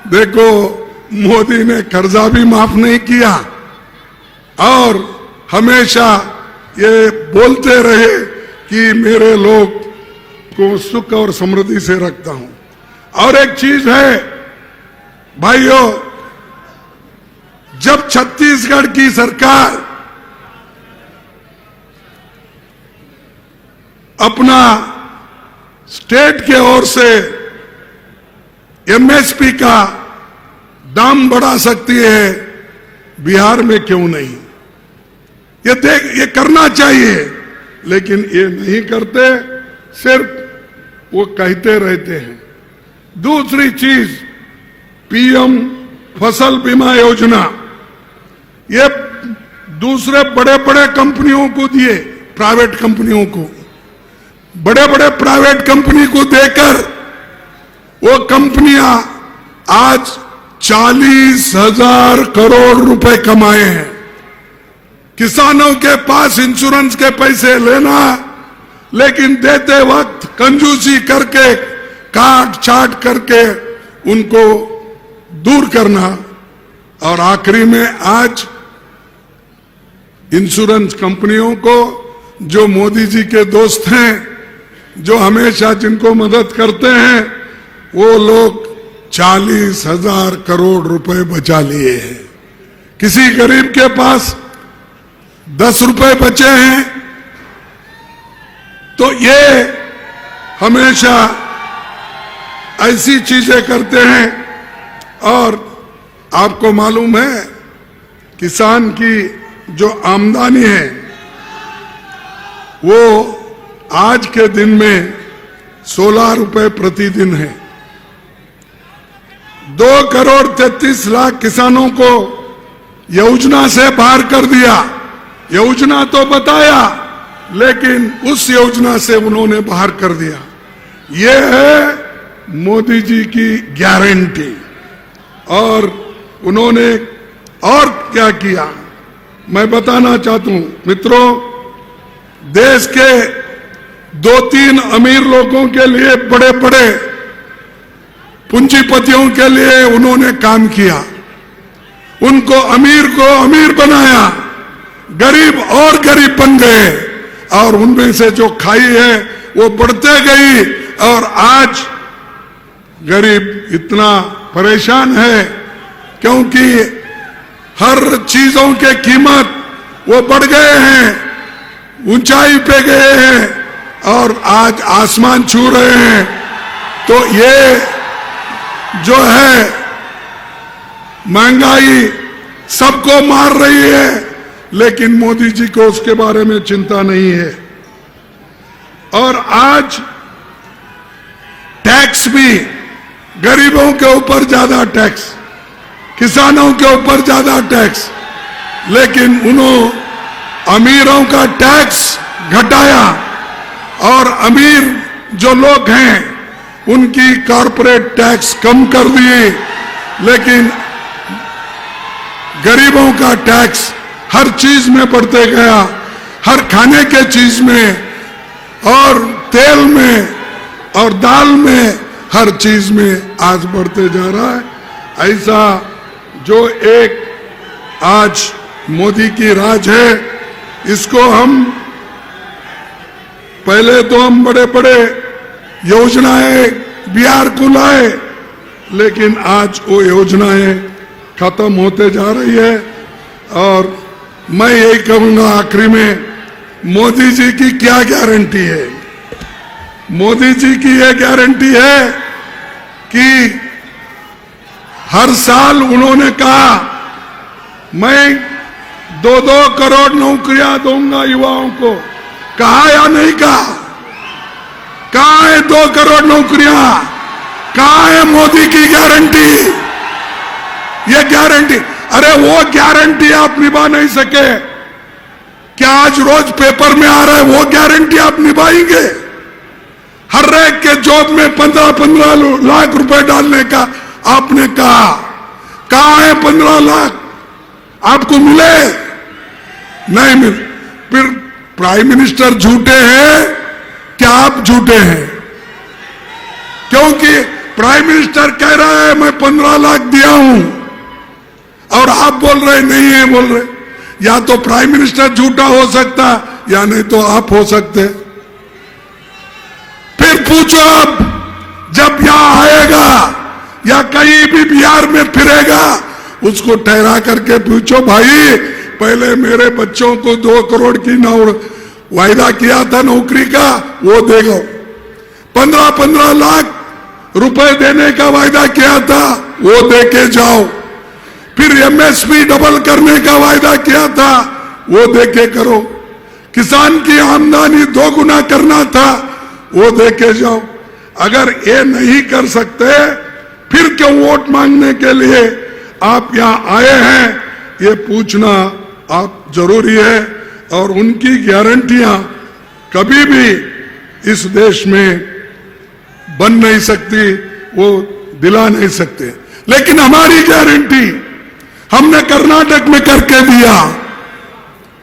देखो, मोदी ने कर्जा भी माफ नहीं किया और हमेशा ये बोलते रहे कि मेरे लोग को सुख और समृद्धि से रखता हूं। और एक चीज है भाइयों, जब छत्तीसगढ़ की सरकार अपना स्टेट के ओर से एमएसपी का दाम बढ़ा सकती है, बिहार में क्यों नहीं? ये करना चाहिए, लेकिन ये नहीं करते, सिर्फ वो कहते रहते हैं। दूसरी चीज, पीएम फसल बीमा योजना, ये दूसरे बड़े बड़े कंपनियों को दिए, प्राइवेट कंपनियों को, बड़े बड़े प्राइवेट कंपनी को देकर वो कंपनियां आज 40,000 करोड़ रुपए कमाए हैं। किसानों के पास इंश्योरेंस के पैसे लेना, लेकिन देते वक्त कंजूसी करके, काट छाट करके उनको दूर करना, और आखिरी में आज इंश्योरेंस कंपनियों को, जो मोदी जी के दोस्त हैं, जो हमेशा जिनको मदद करते हैं, वो लोग 40,000 करोड़ रुपए बचा लिए हैं। किसी गरीब के पास 10 रुपए बचे हैं, तो ये हमेशा ऐसी चीजें करते हैं। और आपको मालूम है, किसान की जो आमदनी है वो आज के दिन में 16 रुपए प्रतिदिन है। 2,33,00,000 किसानों को योजना से बाहर कर दिया। योजना तो बताया, लेकिन उस योजना से उन्होंने बाहर कर दिया। ये है मोदी जी की गारंटी। और उन्होंने और क्या किया, मैं बताना चाहता हूं मित्रों। देश के 2-3 अमीर लोगों के लिए, बड़े बड़े पूंजीपतियों के लिए उन्होंने काम किया। उनको अमीर को अमीर बनाया, गरीब और गरीब बन गए, और उनमें से जो खाई है वो बढ़ते गई। और आज गरीब इतना परेशान है, क्योंकि हर चीजों के कीमत वो बढ़ गए हैं, ऊंचाई पे गए हैं, और आज आसमान छू रहे हैं। तो ये जो है महंगाई सबको मार रही है, लेकिन मोदी जी को उसके बारे में चिंता नहीं है। और आज टैक्स भी, गरीबों के ऊपर ज्यादा टैक्स, किसानों के ऊपर ज्यादा टैक्स, लेकिन उन्होंने अमीरों का टैक्स घटाया, और अमीर जो लोग हैं उनकी कॉर्पोरेट टैक्स कम कर दिए, लेकिन गरीबों का टैक्स हर चीज में बढ़ते गया, हर खाने के चीज में, और तेल में, और दाल में, हर चीज में आज बढ़ते जा रहा है। ऐसा जो एक आज मोदी की राज है, इसको हम पहले तो हम बड़े बड़े योजनाएं बिहार को लाए, लेकिन आज वो योजनाएं खत्म होते जा रही है। और मैं यही कहूंगा आखिरी में, मोदी जी की क्या गारंटी है? मोदी जी की यह गारंटी है कि हर साल उन्होंने कहा, मैं 2-2 करोड़ नौकरियां दूंगा युवाओं को। कहा या नहीं कहा? कहां है 2 करोड़ नौकरियां? कहां है मोदी की गारंटी? ये गारंटी, अरे वो गारंटी आप निभा नहीं सके। क्या आज रोज पेपर में आ रहा है वो गारंटी आप निभाएंगे? हर एक के जॉब में 15-15 लाख रुपए डालने का आपने कहा। कहां है 15 लाख? आपको मिले? नहीं मिले। फिर प्राइम मिनिस्टर झूठे हैं क्या आप झूठे हैं? क्योंकि प्राइम मिनिस्टर कह रहा है मैं 15 लाख दिया हूं, और आप बोल रहे नहीं है बोल रहे। या तो प्राइम मिनिस्टर झूठा हो सकता, या नहीं तो आप हो सकते। फिर पूछो, अब जब यहां आएगा या कहीं भी बिहार में फिरेगा, उसको ठहरा करके पूछो, भाई पहले मेरे बच्चों को 2 करोड़ की वायदा किया था नौकरी का, वो देगा। 15-15 लाख रुपए देने का वायदा किया था वो दे के जाओ, फिर एमएसपी डबल करने का वायदा किया था वो दे के करो, किसान की आमदनी दोगुना करना था वो दे के जाओ। अगर ये नहीं कर सकते फिर क्यों वोट मांगने के लिए आप यहां आए हैं, ये पूछना आप जरूरी है। और उनकी गारंटियां कभी भी इस देश में बन नहीं सकती, वो दिला नहीं सकते। लेकिन हमारी गारंटी हमने कर्नाटक में करके दिया,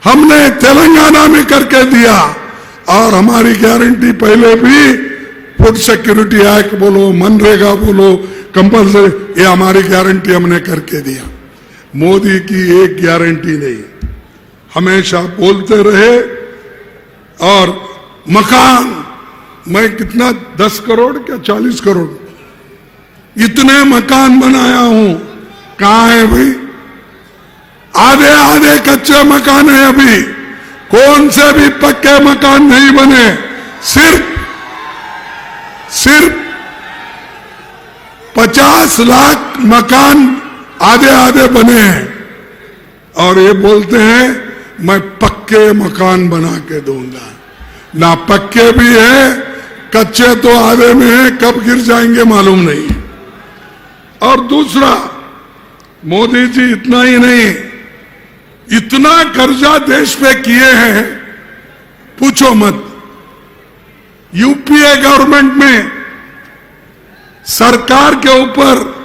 हमने तेलंगाना में करके दिया, और हमारी गारंटी पहले भी फूड सिक्योरिटी एक्ट बोलो, मनरेगा बोलो, कंपल्सरी, ये हमारी गारंटी हमने करके दिया। मोदी की एक गारंटी नहीं, हमेशा बोलते रहे। और मकान, मैं कितना 10 करोड़ क्या 40 करोड़ इतने मकान बनाया हूं, कहां है भाई? आधे आधे कच्चे मकान है, अभी कौन से भी पक्के मकान नहीं बने, सिर्फ 50 लाख मकान आधे आधे बने हैं। और ये बोलते हैं मैं पक्के मकान बना के दूंगा, ना पक्के भी है, कच्चे तो आधे में है, कब गिर जाएंगे मालूम नहीं। और दूसरा, मोदी जी इतना ही नहीं, इतना कर्जा देश पे किए हैं पूछो मत। यूपीए गवर्नमेंट में सरकार के ऊपर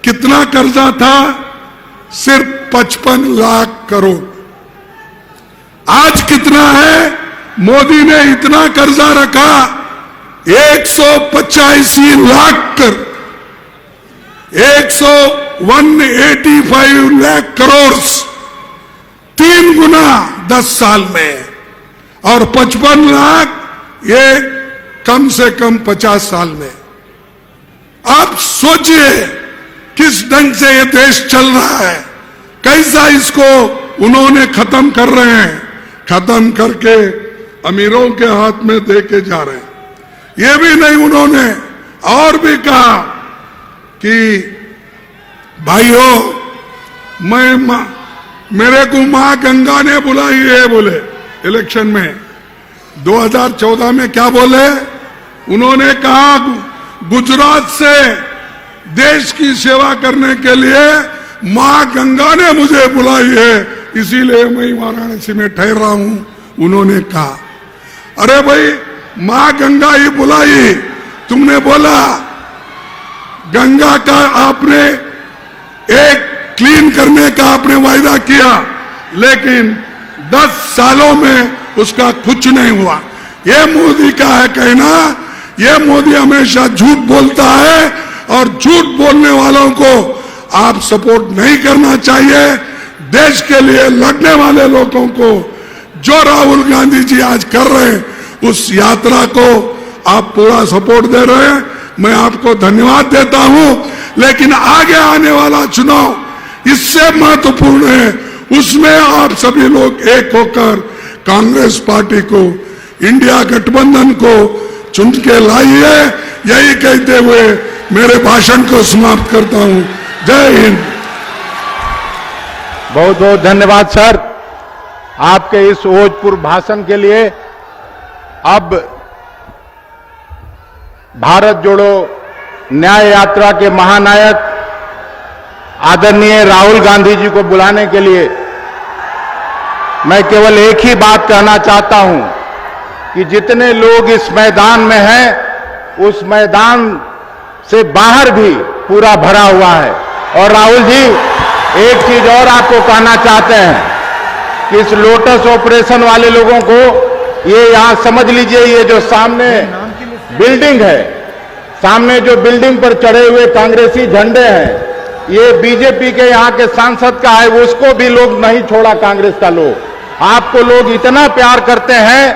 कितना कर्जा था? सिर्फ 55 लाख करोड़। आज कितना है? मोदी ने इतना कर्जा रखा 185 लाख कर 185 लाख करोड़, 3 गुना 10 साल में। और 55 लाख ये कम से कम 50 साल में। आप सोचिए किस ढंग से ये देश चल रहा है, कैसा इसको उन्होंने खत्म कर रहे हैं, खत्म करके अमीरों के हाथ में दे के जा रहे हैं। ये भी नहीं, उन्होंने और भी कहा कि भाइयों, मेरे को मां गंगा ने बुलाई है, बोले इलेक्शन में 2014 में क्या बोले? उन्होंने कहा गुजरात से देश की सेवा करने के लिए मां गंगा ने मुझे बुलाई है, इसीलिए मैं वाराणसी में ठहर रहा हूं, उन्होंने कहा। अरे भाई, मां गंगा ही बुलाई, तुमने बोला गंगा का आपने एक क्लीन करने का आपने वायदा किया, लेकिन 10 सालों में उसका कुछ नहीं हुआ। ये मोदी का है कहना, ये मोदी हमेशा झूठ बोलता है, और झूठ बोलने वालों को आप सपोर्ट नहीं करना चाहिए। देश के लिए लड़ने वाले लोगों को जो राहुल गांधी जी आज कर रहे हैं, उस यात्रा को आप पूरा सपोर्ट दे रहे हैं, मैं आपको धन्यवाद देता हूं। लेकिन आगे आने वाला चुनाव इससे महत्वपूर्ण है, उसमें आप सभी लोग एक होकर कांग्रेस पार्टी को, इंडिया गठबंधन को चुन के लाइए। यही कहते हुए मेरे भाषण को समाप्त करता हूं। जय हिंद। बहुत बहुत धन्यवाद सर, आपके इस ओजपूर्ण भाषण के लिए। अब भारत जोड़ो न्याय यात्रा के महानायक आदरणीय राहुल गांधी जी को बुलाने के लिए मैं केवल एक ही बात कहना चाहता हूं कि जितने लोग इस मैदान में हैं, उस मैदान से बाहर भी पूरा भरा हुआ है। और राहुल जी, एक चीज और आपको कहना चाहते हैं कि इस लोटस ऑपरेशन वाले लोगों को ये यहां समझ लीजिए, ये जो सामने बिल्डिंग है, सामने जो बिल्डिंग पर चढ़े हुए कांग्रेसी झंडे हैं, ये बीजेपी के यहाँ के सांसद का है, उसको भी लोग नहीं छोड़ा, कांग्रेस का लोग। आपको लोग इतना प्यार करते हैं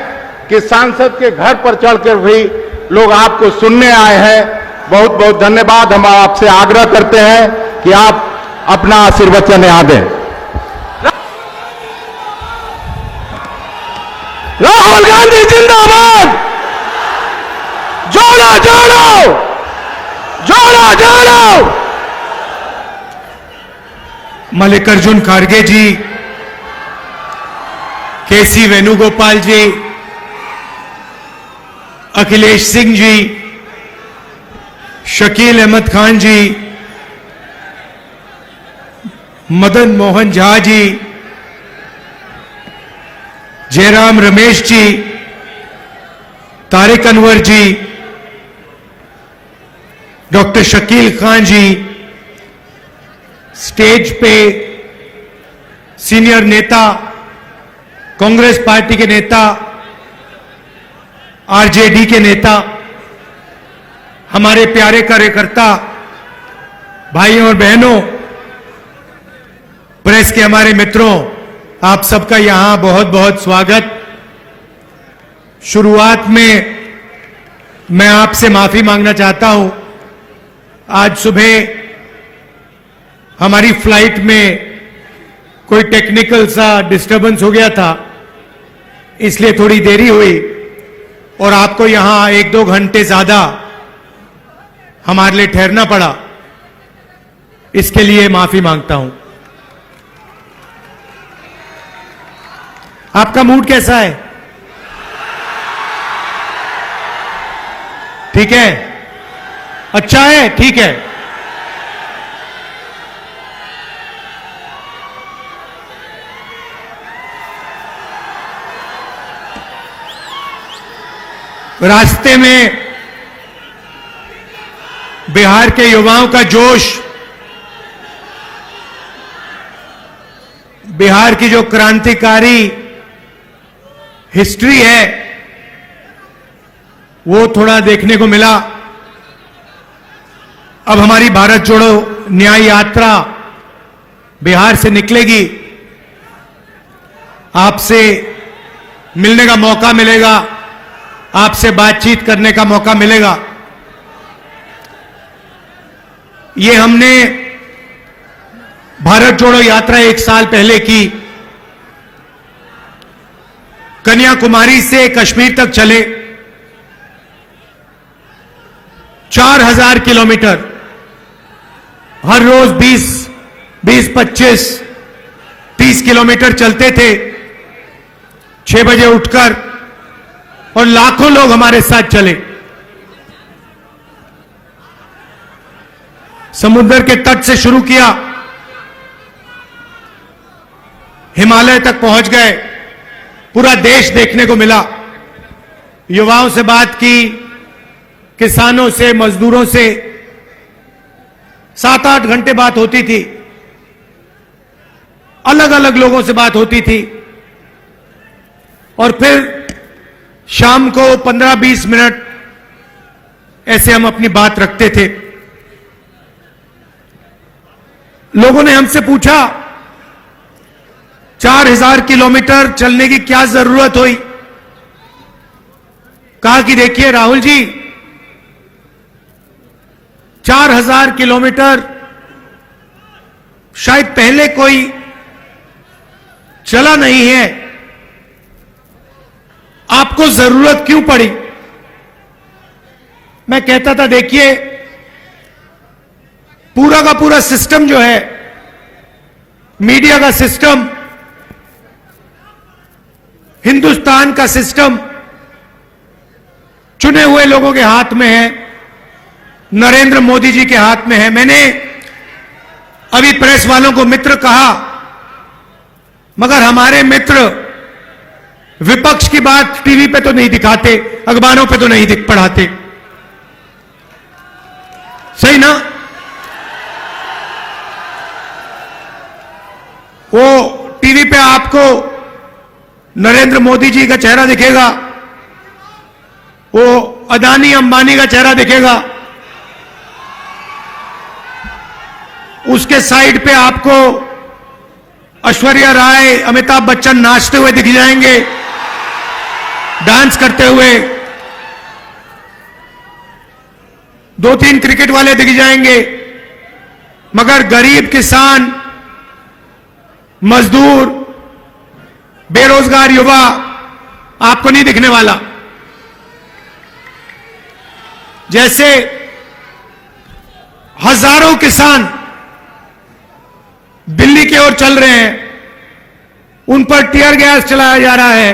कि सांसद के घर पर चढ़कर भी लोग आपको सुनने आए हैं। बहुत बहुत धन्यवाद। हम आपसे आग्रह करते हैं कि आप अपना आशीर्वचन यहाँ दें। राहुल गांधी जिंदाबाद, जोड़ो जोड़ो जोड़ो जोड़ो। मल्लिकार्जुन खड़गे जी, केसी वेणुगोपाल जी, अखिलेश सिंह जी, शकील अहमद खान जी, मदन मोहन झा जी, जयराम रमेश जी, तारिक अनवर जी, डॉक्टर शकील खान जी, स्टेज पे सीनियर नेता, कांग्रेस पार्टी के नेता, आरजेडी के नेता, हमारे प्यारे कार्यकर्ता, भाइयों और बहनों, प्रेस के हमारे मित्रों, आप सबका यहां बहुत बहुत स्वागत। शुरुआत में मैं आपसे माफी मांगना चाहता हूं। आज सुबह हमारी फ्लाइट में कोई टेक्निकल सा डिस्टरबेंस हो गया था, इसलिए थोड़ी देरी हुई और आपको यहां 1-2 घंटे ज्यादा हमारे लिए ठहरना पड़ा। इसके लिए माफी मांगता हूं। आपका मूड कैसा है? ठीक है? अच्छा है? ठीक है। रास्ते में बिहार के युवाओं का जोश, बिहार की जो क्रांतिकारी हिस्ट्री है वो थोड़ा देखने को मिला। अब हमारी भारत जोड़ो न्याय यात्रा बिहार से निकलेगी। आपसे मिलने का मौका मिलेगा, आपसे बातचीत करने का मौका मिलेगा। ये हमने भारत जोड़ो यात्रा 1 साल पहले की। कन्याकुमारी से कश्मीर तक चले 4000 किलोमीटर, हर रोज 20, 25, 30 किलोमीटर चलते थे 6 बजे उठकर, और लाखों लोग हमारे साथ चले। समुद्र के तट से शुरू किया, हिमालय तक पहुंच गए, पूरा देश देखने को मिला। युवाओं से बात की, किसानों से, मजदूरों से 7-8 घंटे बात होती थी। अलग अलग लोगों से बात होती थी, और फिर शाम को 15-20 मिनट ऐसे हम अपनी बात रखते थे। लोगों ने हमसे पूछा 4000 किलोमीटर चलने की क्या जरूरत हुई? कहा कि देखिए राहुल जी, 4000 किलोमीटर शायद पहले कोई चला नहीं है, आपको जरूरत क्यों पड़ी? मैं कहता था देखिए, पूरा का पूरा सिस्टम जो है, मीडिया का सिस्टम, हिंदुस्तान का सिस्टम चुने हुए लोगों के हाथ में है, नरेंद्र मोदी जी के हाथ में है। मैंने अभी प्रेस वालों को मित्र कहा, मगर हमारे मित्र विपक्ष की बात टीवी पे तो नहीं दिखाते, अखबारों पे तो नहीं दिख पढ़ाते, सही ना? वो टीवी पे आपको नरेंद्र मोदी जी का चेहरा दिखेगा, वो अदानी अंबानी का चेहरा दिखेगा, उसके साइड पे आपको ऐश्वर्या राय, अमिताभ बच्चन नाचते हुए दिख जाएंगे, डांस करते हुए, 2-3 क्रिकेट वाले दिख जाएंगे, मगर गरीब किसान, मजदूर, बेरोजगार युवा आपको नहीं दिखने वाला। जैसे हजारों किसान दिल्ली की ओर चल रहे हैं, उन पर टीयर गैस चलाया जा रहा है,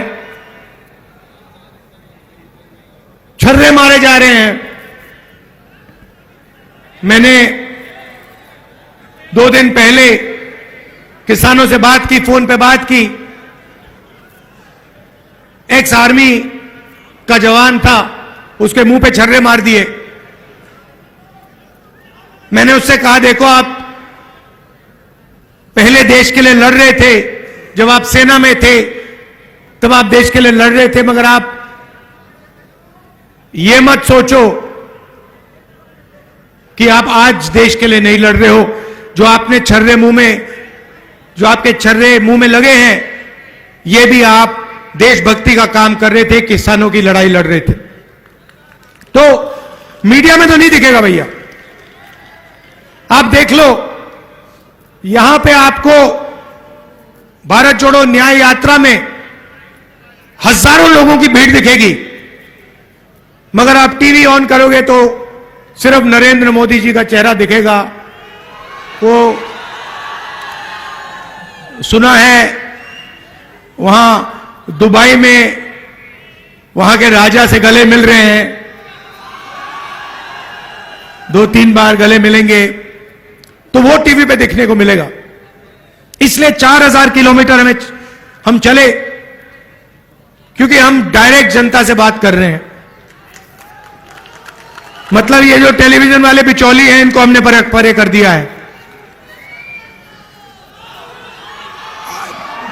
छर्रे मारे जा रहे हैं। मैंने 2 दिन पहले किसानों से बात की, फोन पे बात की। एक्स आर्मी का जवान था, उसके मुंह पे छर्रे मार दिए। मैंने उससे कहा, देखो आप पहले देश के लिए लड़ रहे थे, जब आप सेना में थे तब आप देश के लिए लड़ रहे थे, मगर आप ये मत सोचो कि आप आज देश के लिए नहीं लड़ रहे हो। जो आपके छर्रे मुंह में लगे हैं, ये भी आप देशभक्ति का काम कर रहे थे, किसानों की लड़ाई लड़ रहे थे। तो मीडिया में तो नहीं दिखेगा भैया, आप देख लो, यहां पे आपको भारत जोड़ो न्याय यात्रा में हजारों लोगों की भीड़ दिखेगी, मगर आप टीवी ऑन करोगे तो सिर्फ नरेंद्र मोदी जी का चेहरा दिखेगा। वो सुना है वहां दुबई में वहां के राजा से गले मिल रहे हैं, 2-3 बार गले मिलेंगे, तो वो टीवी पे देखने को मिलेगा। इसलिए 4000 किलोमीटर हम चले, क्योंकि हम डायरेक्ट जनता से बात कर रहे हैं। मतलब ये जो टेलीविजन वाले बिचौली हैं, इनको हमने परे कर दिया है।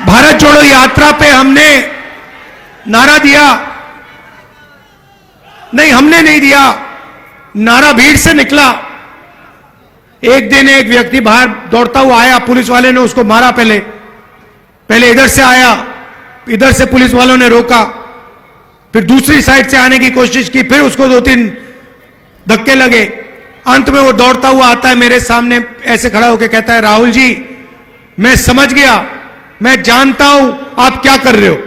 भारत जोड़ो यात्रा पे हमने नारा दिया, नहीं हमने नहीं दिया, नारा भीड़ से निकला। एक दिन एक व्यक्ति बाहर दौड़ता हुआ आया, पुलिस वाले ने उसको मारा। पहले इधर से आया, इधर से पुलिस वालों ने रोका, फिर दूसरी साइड से आने की कोशिश की, फिर उसको 2-3 धक्के लगे। अंत में वो दौड़ता हुआ आता है मेरे सामने, ऐसे खड़ा होकर कहता है, राहुल जी मैं समझ गया, मैं जानता हूं आप क्या कर रहे हो।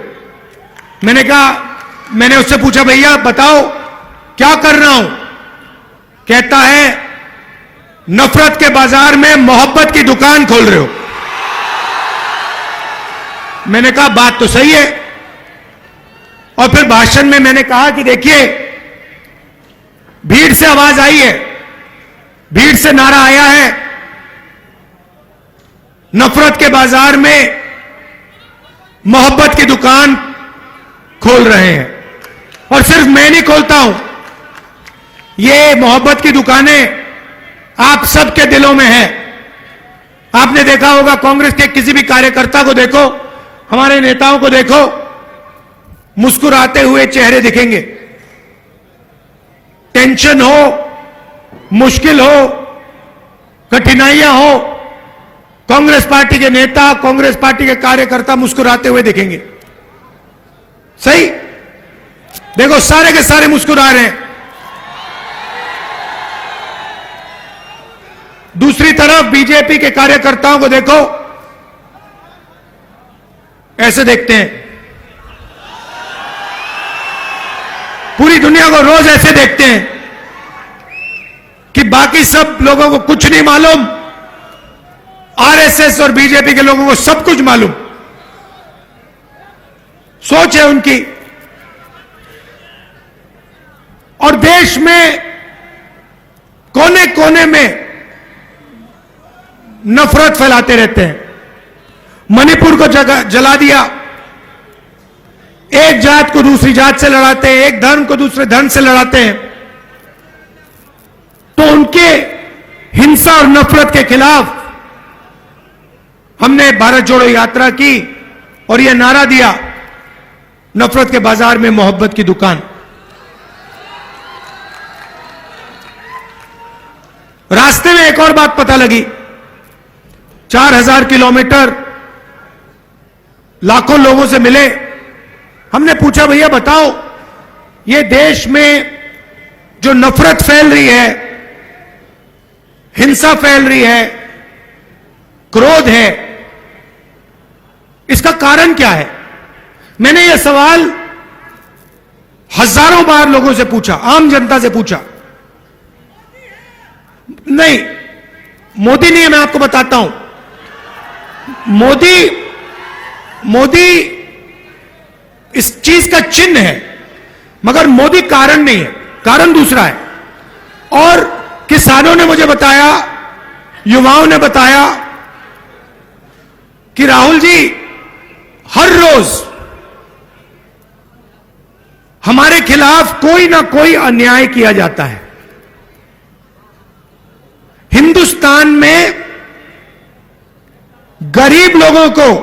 मैंने उससे पूछा, भैया बताओ क्या कर रहा हूं। कहता है, नफरत के बाजार में मोहब्बत की दुकान खोल रहे हो। मैंने कहा बात तो सही है। और फिर भाषण में मैंने कहा कि देखिए, भीड़ से आवाज आई है, भीड़ से नारा आया है, नफरत के बाजार में मोहब्बत की दुकान खोल रहे हैं। और सिर्फ मैं नहीं खोलता हूं, ये मोहब्बत की दुकानें आप सबके दिलों में है। आपने देखा होगा, कांग्रेस के किसी भी कार्यकर्ता को देखो, हमारे नेताओं को देखो, मुस्कुराते हुए चेहरे दिखेंगे। टेंशन हो, मुश्किल हो, कठिनाइयां हो, कांग्रेस पार्टी के नेता, कांग्रेस पार्टी के कार्यकर्ता मुस्कुराते हुए दिखेंगे। सही, देखो सारे के सारे मुस्कुरा रहे हैं। दूसरी तरफ बीजेपी के कार्यकर्ताओं को देखो, ऐसे देखते हैं। पूरी दुनिया को रोज ऐसे देखते हैं कि बाकी सब लोगों को कुछ नहीं मालूम, आरएसएस और बीजेपी के लोगों को सब कुछ मालूम। सोच है उनकी। और देश में कोने कोने में नफरत फैलाते रहते हैं। मणिपुर को जला दिया, एक जात को दूसरी जात से लड़ाते हैं, एक धर्म को दूसरे धर्म से लड़ाते हैं। तो उनके हिंसा और नफरत के खिलाफ हमने भारत जोड़ो यात्रा की और यह नारा दिया, नफरत के बाजार में मोहब्बत की दुकान। रास्ते में एक और बात पता लगी, 4000 किलोमीटर लाखों लोगों से मिले। हमने पूछा, भैया बताओ, ये देश में जो नफरत फैल रही है, हिंसा फैल रही है, क्रोध है, इसका कारण क्या है? मैंने यह सवाल हजारों बार लोगों से पूछा, आम जनता से पूछा। नहीं, मोदी नहीं है, मैं आपको बताता हूं। मोदी इस चीज का चिन्ह है, मगर मोदी कारण नहीं है, कारण दूसरा है। और किसानों ने मुझे बताया, युवाओं ने बताया कि राहुल जी हर रोज हमारे खिलाफ कोई ना कोई अन्याय किया जाता है। हिंदुस्तान में गरीब लोगों को,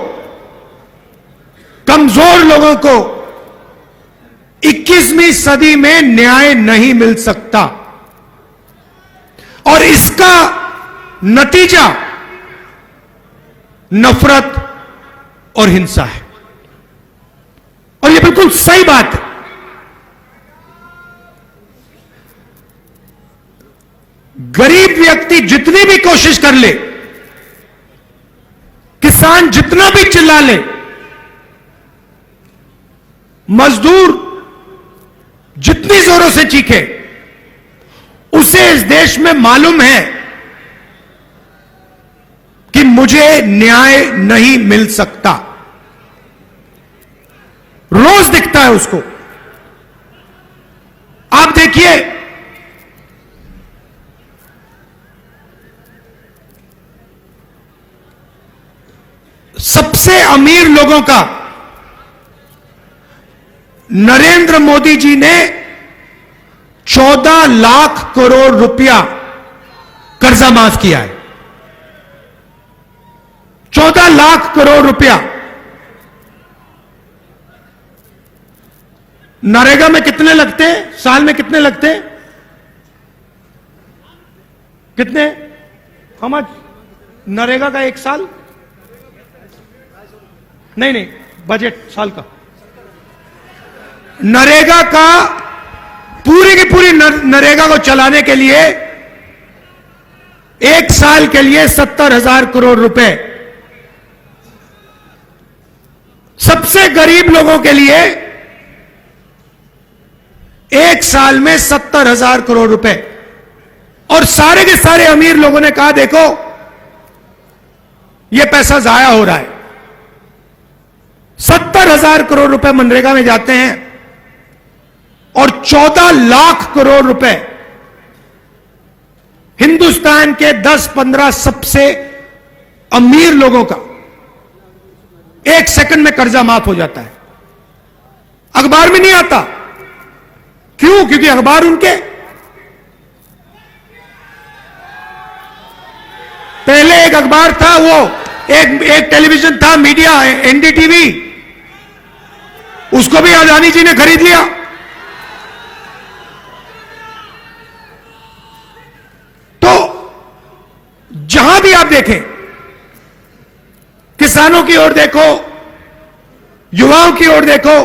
कमजोर लोगों को 21वीं सदी में न्याय नहीं मिल सकता, और इसका नतीजा नफरत और हिंसा है। और यह बिल्कुल सही बात है। गरीब व्यक्ति जितनी भी कोशिश कर ले, किसान जितना भी चिल्ला ले, मजदूर जितनी जोरों से चीखे, उसे इस देश में मालूम है कि मुझे न्याय नहीं मिल सकता। रोज दिखता है उसको। आप देखिए, सबसे अमीर लोगों का नरेंद्र मोदी जी ने 14 लाख करोड़ रुपया कर्जा माफ किया है। 14 लाख करोड़ रुपया। नरेगा में कितने लगते हैं? साल में कितने लगते हैं? कितने? हाउ मच नरेगा का एक साल? नहीं, बजट साल का। नरेगा का पूरी की पूरी नरेगा को चलाने के लिए एक साल के लिए 70,000 करोड़ रुपए। सबसे गरीब लोगों के लिए एक साल में 70,000 करोड़ रुपए। और सारे के सारे अमीर लोगों ने कहा, देखो यह पैसा जाया हो रहा है। 70,000 करोड़ रुपए मनरेगा में जाते हैं और 14 लाख करोड़ रुपए हिंदुस्तान के 10-15 सबसे अमीर लोगों का एक सेकंड में कर्जा माफ हो जाता है। अखबार में नहीं आता। क्यों? क्योंकि अखबार उनके। पहले एक अखबार था, वो एक टेलीविजन था, मीडिया, एनडीटीवी, उसको भी अदानी जी ने खरीद लिया। तो जहां भी आप देखें, किसानों की ओर देखो, युवाओं की ओर देखो,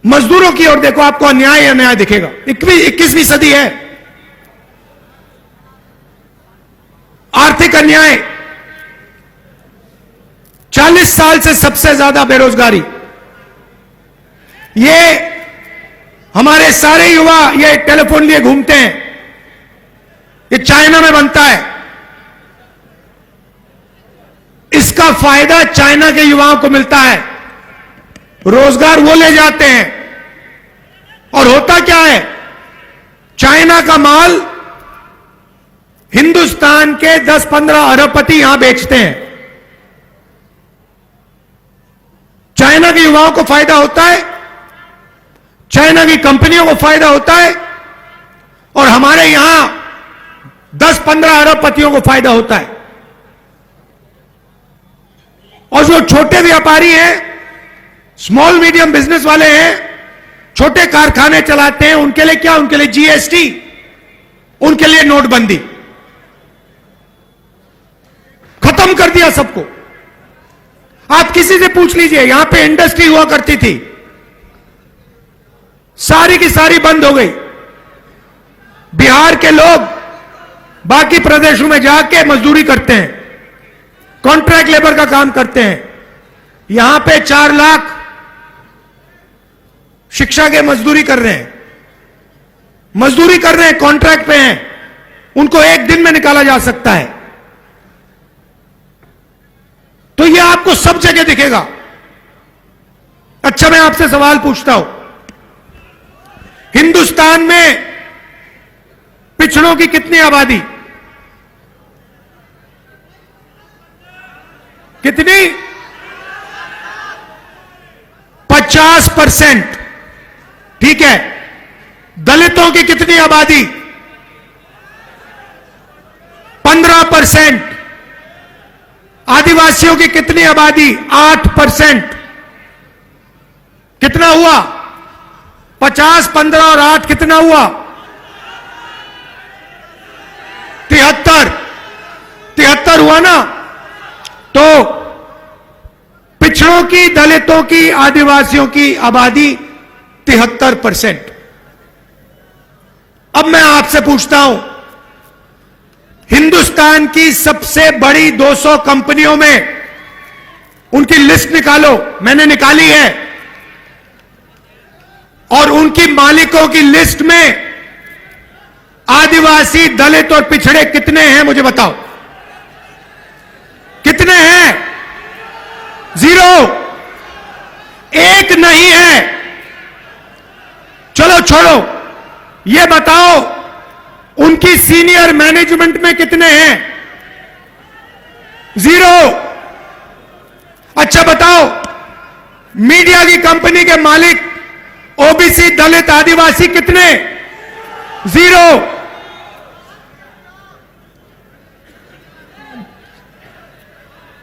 मजदूरों की ओर देखो, आपको अन्याय अन्याय दिखेगा। 21वीं सदी है। आर्थिक अन्याय, 40 साल से सबसे ज्यादा बेरोजगारी। ये हमारे सारे युवा ये टेलीफोन लिए घूमते हैं। ये चाइना में बनता है। इसका फायदा चाइना के युवाओं को मिलता है। रोजगार वो ले जाते हैं। और होता क्या है? चाइना का माल हिंदुस्तान के 10-15 अरबपति यहां बेचते हैं। चाइना के युवाओं को फायदा होता है, चाइना की कंपनियों को फायदा होता है, और हमारे यहां 10-15 अरबपतियों को फायदा होता है। और जो छोटे व्यापारी हैं, स्मॉल मीडियम बिजनेस वाले हैं, छोटे कारखाने चलाते हैं, उनके लिए क्या? उनके लिए जीएसटी, उनके लिए नोटबंदी। खत्म कर दिया सबको। आप किसी से पूछ लीजिए, यहां पे इंडस्ट्री हुआ करती थी, सारी की सारी बंद हो गई। बिहार के लोग बाकी प्रदेशों में जाके मजदूरी करते हैं, कॉन्ट्रैक्ट लेबर का काम करते हैं। यहां पे 4 लाख शिक्षा के मजदूरी कर रहे हैं, कॉन्ट्रैक्ट पे हैं। उनको एक दिन में निकाला जा सकता है। तो यह आपको सब जगह दिखेगा। अच्छा, मैं आपसे सवाल पूछता हूं, हिंदुस्तान में पिछड़ों की कितनी आबादी? कितनी? 50%। ठीक है। दलितों की कितनी आबादी? 15%। आदिवासियों की कितनी आबादी? 8%। कितना हुआ? 50, 15 और 8 कितना हुआ? 73 हुआ ना? तो पिछड़ों की, दलितों की, आदिवासियों की आबादी 73%। अब मैं आपसे पूछता हूं, हिंदुस्तान की सबसे बड़ी 200 कंपनियों में उनकी लिस्ट निकालो। मैंने निकाली है। और उनकी मालिकों की लिस्ट में आदिवासी, दलित और पिछड़े कितने हैं मुझे बताओ। कितने हैं? 0। एक नहीं है। चलो छोड़ो, यह बताओ उनकी सीनियर मैनेजमेंट में कितने हैं? 0। अच्छा बताओ, मीडिया की कंपनी के मालिक ओबीसी, दलित, आदिवासी कितने? 0।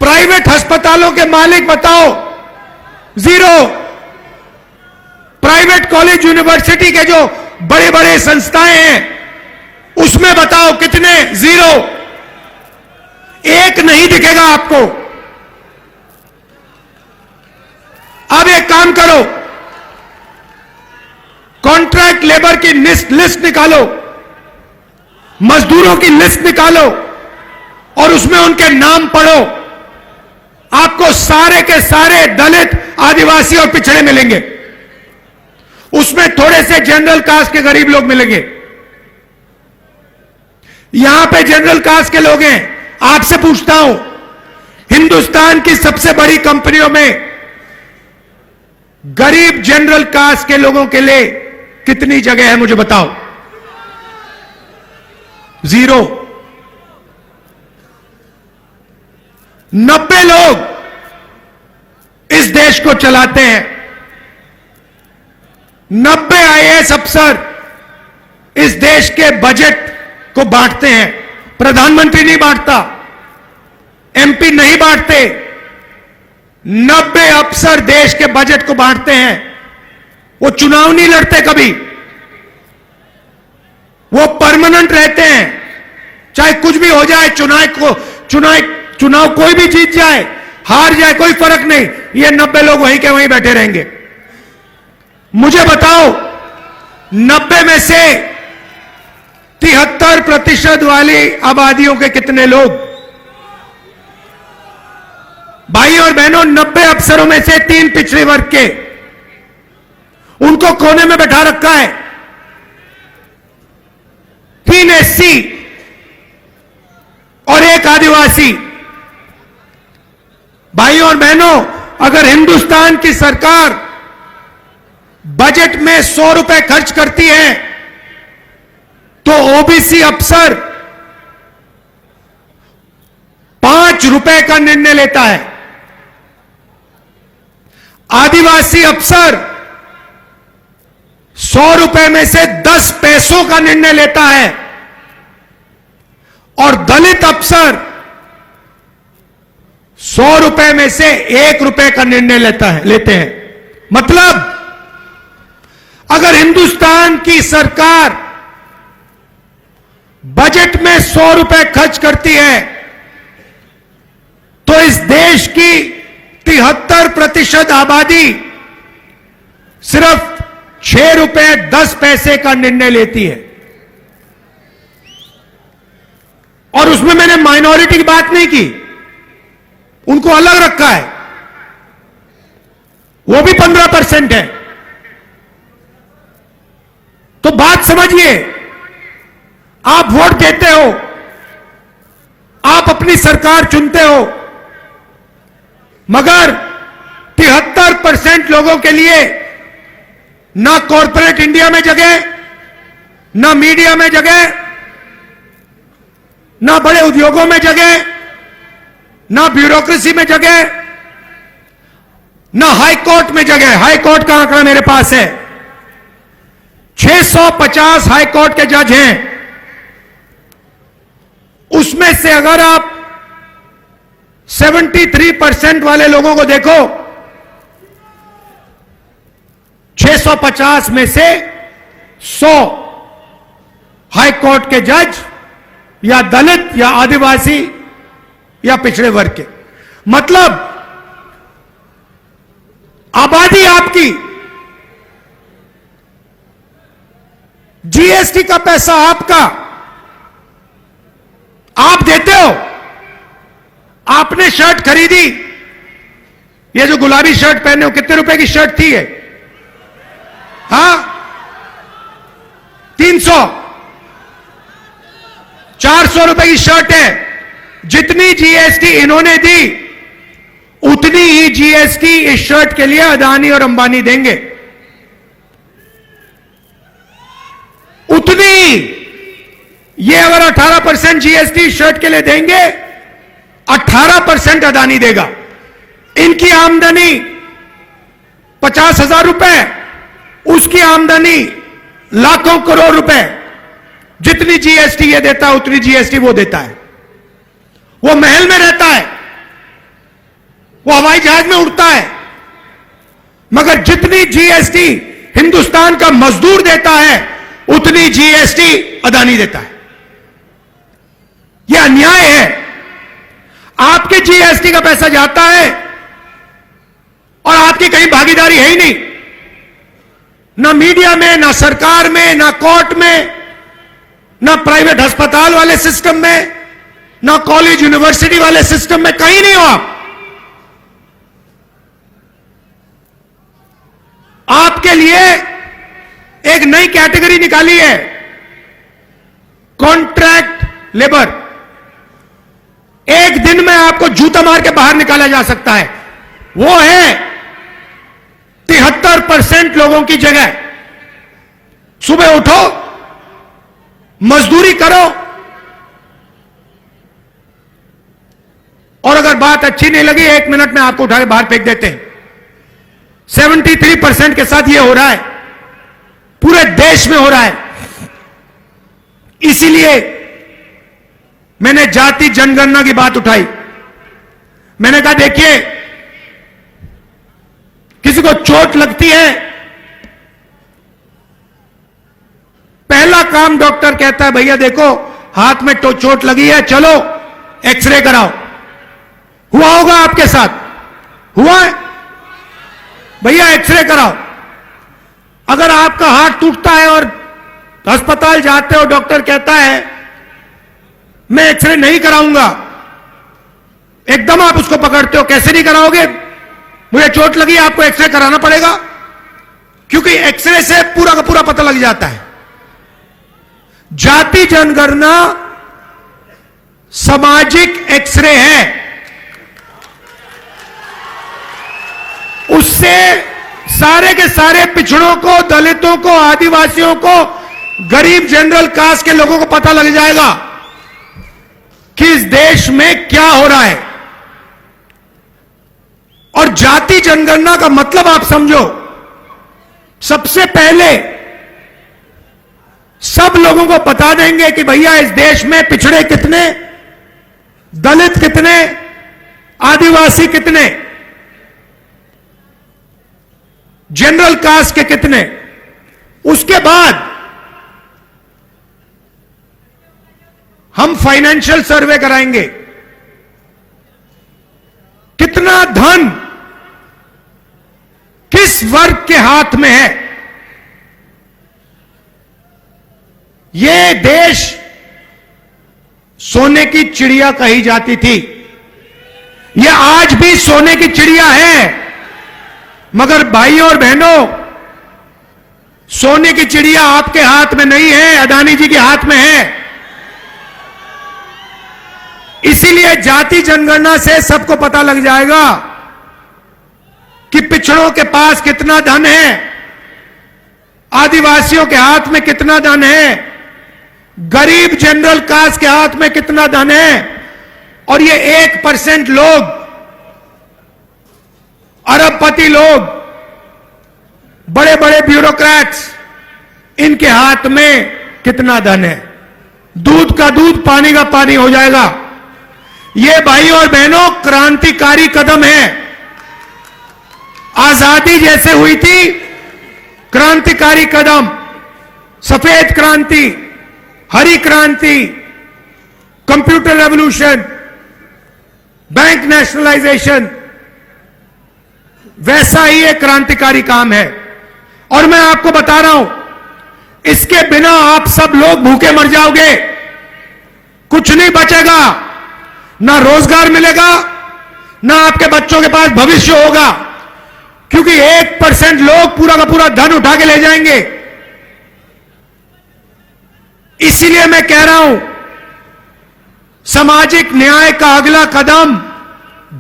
प्राइवेट अस्पतालों के मालिक बताओ? 0। प्राइवेट कॉलेज, यूनिवर्सिटी के जो बड़े बड़े संस्थाएं हैं उसमें बताओ कितने? 0। एक नहीं दिखेगा आपको। अब एक काम करो, कॉन्ट्रैक्ट लेबर की लिस्ट निकालो, मजदूरों की लिस्ट निकालो और उसमें उनके नाम पढ़ो। आपको सारे के सारे दलित, आदिवासी और पिछड़े मिलेंगे। उसमें थोड़े से जनरल कास्ट के गरीब लोग मिलेंगे। यहां पे जनरल कास्ट के लोग हैं। आपसे पूछता हूं, हिंदुस्तान की सबसे बड़ी कंपनियों में गरीब जनरल कास्ट के लोगों के लिए कितनी जगह है मुझे बताओ? 0। 90 लोग इस देश को चलाते हैं। 90 आईएएस अफसर इस देश के बजट को बांटते हैं। प्रधानमंत्री नहीं बांटता, एमपी नहीं बांटते। 90 अफसर देश के बजट को बांटते हैं। वो चुनाव नहीं लड़ते कभी, वो परमानेंट रहते हैं। चाहे कुछ भी हो जाए, चुनाव कोई भी जीत जाए, हार जाए, कोई फर्क नहीं, ये 90 लोग वहीं के वहीं बैठे रहेंगे। मुझे बताओ, 90 में से 73% वाली आबादियों के कितने लोग? भाई और बहनों, 90 अफसरों में से 3 पिछड़े वर्ग के, उनको कोने में बैठा रखा है। 3 एससी और 1 आदिवासी। भाइयों और बहनों, अगर हिंदुस्तान की सरकार बजट में 100 रुपए खर्च करती है तो ओबीसी अफसर 5 रुपए का निर्णय लेता है। आदिवासी अफसर 100 रुपए में से 10 पैसों का निर्णय लेता है और दलित अफसर 100 रुपए में से 1 रुपए का निर्णय लेते हैं। मतलब अगर हिंदुस्तान की सरकार बजट में 100 रुपए खर्च करती है तो इस देश की 73% आबादी सिर्फ 6 रुपए 10 पैसे का निर्णय लेती है। और उसमें मैंने माइनॉरिटी की बात नहीं की, उनको अलग रखा है, वो भी 15% है। तो बात समझिए, आप वोट देते हो, आप अपनी सरकार चुनते हो, मगर 73% लोगों के लिए ना कॉरपोरेट इंडिया में जगह, ना मीडिया में जगह, ना बड़े उद्योगों में जगह, ना ब्यूरोक्रेसी में जगह, ना हाई कोर्ट में जगह। हाई कोर्ट का आंकड़ा मेरे पास है, 650 हाई कोर्ट के जज हैं। उसमें से अगर आप 73% वाले लोगों को देखो, 650 में से 100 हाई कोर्ट के जज या दलित या आदिवासी या पिछड़े वर्ग के। मतलब आबादी आपकी, जीएसटी का पैसा आपका, आप देते हो। आपने शर्ट खरीदी, ये जो गुलाबी शर्ट पहने हो, कितने रुपए की शर्ट थी ये? हाँ, 300 400 रुपए की शर्ट है। जितनी जीएसटी इन्होंने दी, उतनी ही जीएसटी इस शर्ट के लिए अदानी और अंबानी देंगे, उतनी ही। ये अगर 18% जीएसटी शर्ट के लिए देंगे, 18% अदानी देगा। इनकी आमदनी 50,000 रुपए, उसकी आमदनी लाखों करोड़ रुपए। जितनी जीएसटी ये देता है, उतनी जीएसटी वो देता है। वो महल में रहता है, वो हवाई जहाज में उड़ता है, मगर जितनी जीएसटी हिंदुस्तान का मजदूर देता है, उतनी जीएसटी अदानी देता है। यह अन्याय है। आपके जीएसटी का पैसा जाता है और आपकी कहीं भागीदारी है ही नहीं, ना मीडिया में, ना सरकार में, ना कोर्ट में, ना प्राइवेट अस्पताल वाले सिस्टम में, ना कॉलेज यूनिवर्सिटी वाले सिस्टम में, कहीं नहीं हो आप। आपके लिए एक नई कैटेगरी निकाली है, कॉन्ट्रैक्ट लेबर। एक दिन में आपको जूता मार के बाहर निकाला जा सकता है। वो है 73% लोगों की जगह। सुबह उठो, मजदूरी करो, और अगर बात अच्छी नहीं लगी, 1 मिनट में आपको उठा के बाहर फेंक देते हैं। 73% के साथ यह हो रहा है, पूरे देश में हो रहा है। इसीलिए मैंने जाति जनगणना की बात उठाई। मैंने कहा देखिए, किसी को चोट लगती है, पहला काम डॉक्टर कहता है, भैया देखो हाथ में चोट लगी है, चलो एक्सरे कराओ। हुआ होगा आपके साथ, हुआ है? भैया एक्सरे कराओ। अगर आपका हाथ टूटता है और अस्पताल जाते हो, डॉक्टर कहता है मैं एक्सरे नहीं कराऊंगा, एकदम आप उसको पकड़ते हो, कैसे नहीं कराओगे? मुझे चोट लगी, आपको एक्सरे कराना पड़ेगा, क्योंकि एक्सरे से पूरा का पूरा पता लग जाता है। जाति जनगणना सामाजिक एक्सरे है, उससे सारे के सारे पिछड़ों को, दलितों को, आदिवासियों को, गरीब जनरल कास्ट के लोगों को पता लग जाएगा कि इस देश में क्या हो रहा है। और जाति जनगणना का मतलब आप समझो, सबसे पहले सब लोगों को बता देंगे कि भैया इस देश में पिछड़े कितने, दलित कितने, आदिवासी कितने, जनरल कास्ट के कितने। उसके बाद हम फाइनेंशियल सर्वे कराएंगे, कितना धन किस वर्ग के हाथ में है। यह देश सोने की चिड़िया कही जाती थी, यह आज भी सोने की चिड़िया है, मगर भाइयों और बहनों, सोने की चिड़िया आपके हाथ में नहीं है, अदानी जी के हाथ में है। इसीलिए जाति जनगणना से सबको पता लग जाएगा कि पिछड़ों के पास कितना धन है, आदिवासियों के हाथ में कितना धन है, गरीब जनरल कास्ट के हाथ में कितना धन है, और ये 1% लोग, अरबपति लोग, बड़े बड़े ब्यूरोक्रेट्स, इनके हाथ में कितना धन है। दूध का दूध, पानी का पानी हो जाएगा। ये भाइयों और बहनों क्रांतिकारी कदम है। आजादी जैसे हुई थी, क्रांतिकारी कदम, सफेद क्रांति, हरी क्रांति, कंप्यूटर रेवोल्यूशन, बैंक नेशनलाइजेशन, वैसा ही एक क्रांतिकारी काम है। और मैं आपको बता रहा हूं, इसके बिना आप सब लोग भूखे मर जाओगे, कुछ नहीं बचेगा, ना रोजगार मिलेगा, ना आपके बच्चों के पास भविष्य होगा, क्योंकि 1% लोग पूरा का पूरा धन उठा के ले जाएंगे। इसीलिए मैं कह रहा हूं, सामाजिक न्याय का अगला कदम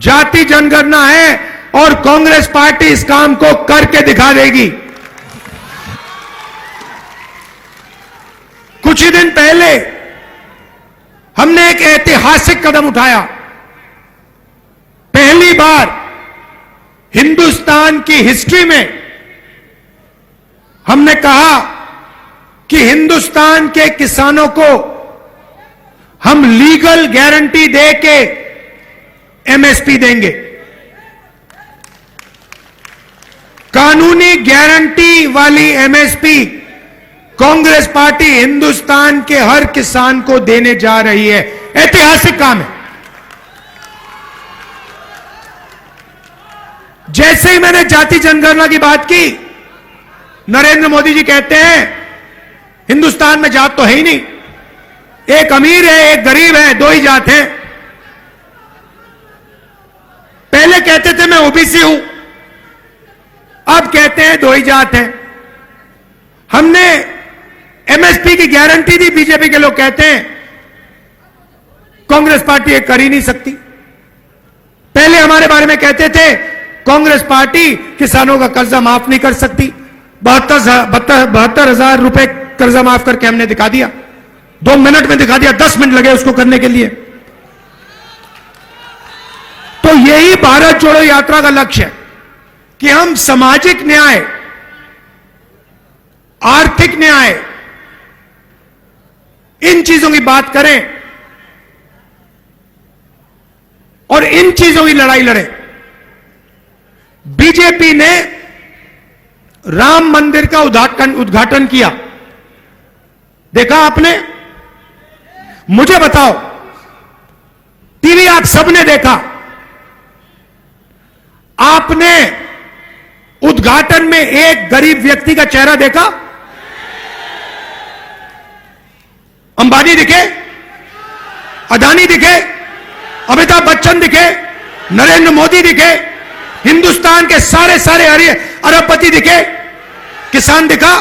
जाति जनगणना है, और कांग्रेस पार्टी इस काम को करके दिखा देगी। कुछ ही दिन पहले हमने एक ऐतिहासिक कदम उठाया। पहली बार हिंदुस्तान की हिस्ट्री में हमने कहा कि हिंदुस्तान के किसानों को हम लीगल गारंटी दे के एमएसपी देंगे। कानूनी गारंटी वाली एमएसपी कांग्रेस पार्टी हिंदुस्तान के हर किसान को देने जा रही है। ऐतिहासिक काम है। जैसे ही मैंने जाति जनगणना की बात की, नरेंद्र मोदी जी कहते हैं हिंदुस्तान में जात तो है ही नहीं, एक अमीर है एक गरीब है, दो ही जात हैं। पहले कहते थे मैं ओबीसी हूं, अब कहते हैं दो ही जात हैं। हमने एमएसपी की गारंटी दी, बीजेपी के लोग कहते हैं कांग्रेस पार्टी ये कर ही नहीं सकती। पहले हमारे बारे में कहते थे कांग्रेस पार्टी किसानों का कर्जा माफ नहीं कर सकती। 72,000 रुपए कर्जा माफ करके हमने दिखा दिया, 2 मिनट में दिखा दिया, 10 मिनट लगे उसको करने के लिए। तो यही भारत जोड़ो यात्रा का लक्ष्य है कि हम सामाजिक न्याय, आर्थिक न्याय, इन चीजों की बात करें और इन चीजों की लड़ाई लड़ें। बीजेपी ने राम मंदिर का उद्घाटन किया, देखा आपने? मुझे बताओ, टीवी आप सबने देखा, आपने उद्घाटन में एक गरीब व्यक्ति का चेहरा देखा? अंबानी दिखे, अदानी दिखे, अमिताभ बच्चन दिखे, नरेंद्र मोदी दिखे, हिंदुस्तान के सारे अरबपति दिखे, किसान दिखा,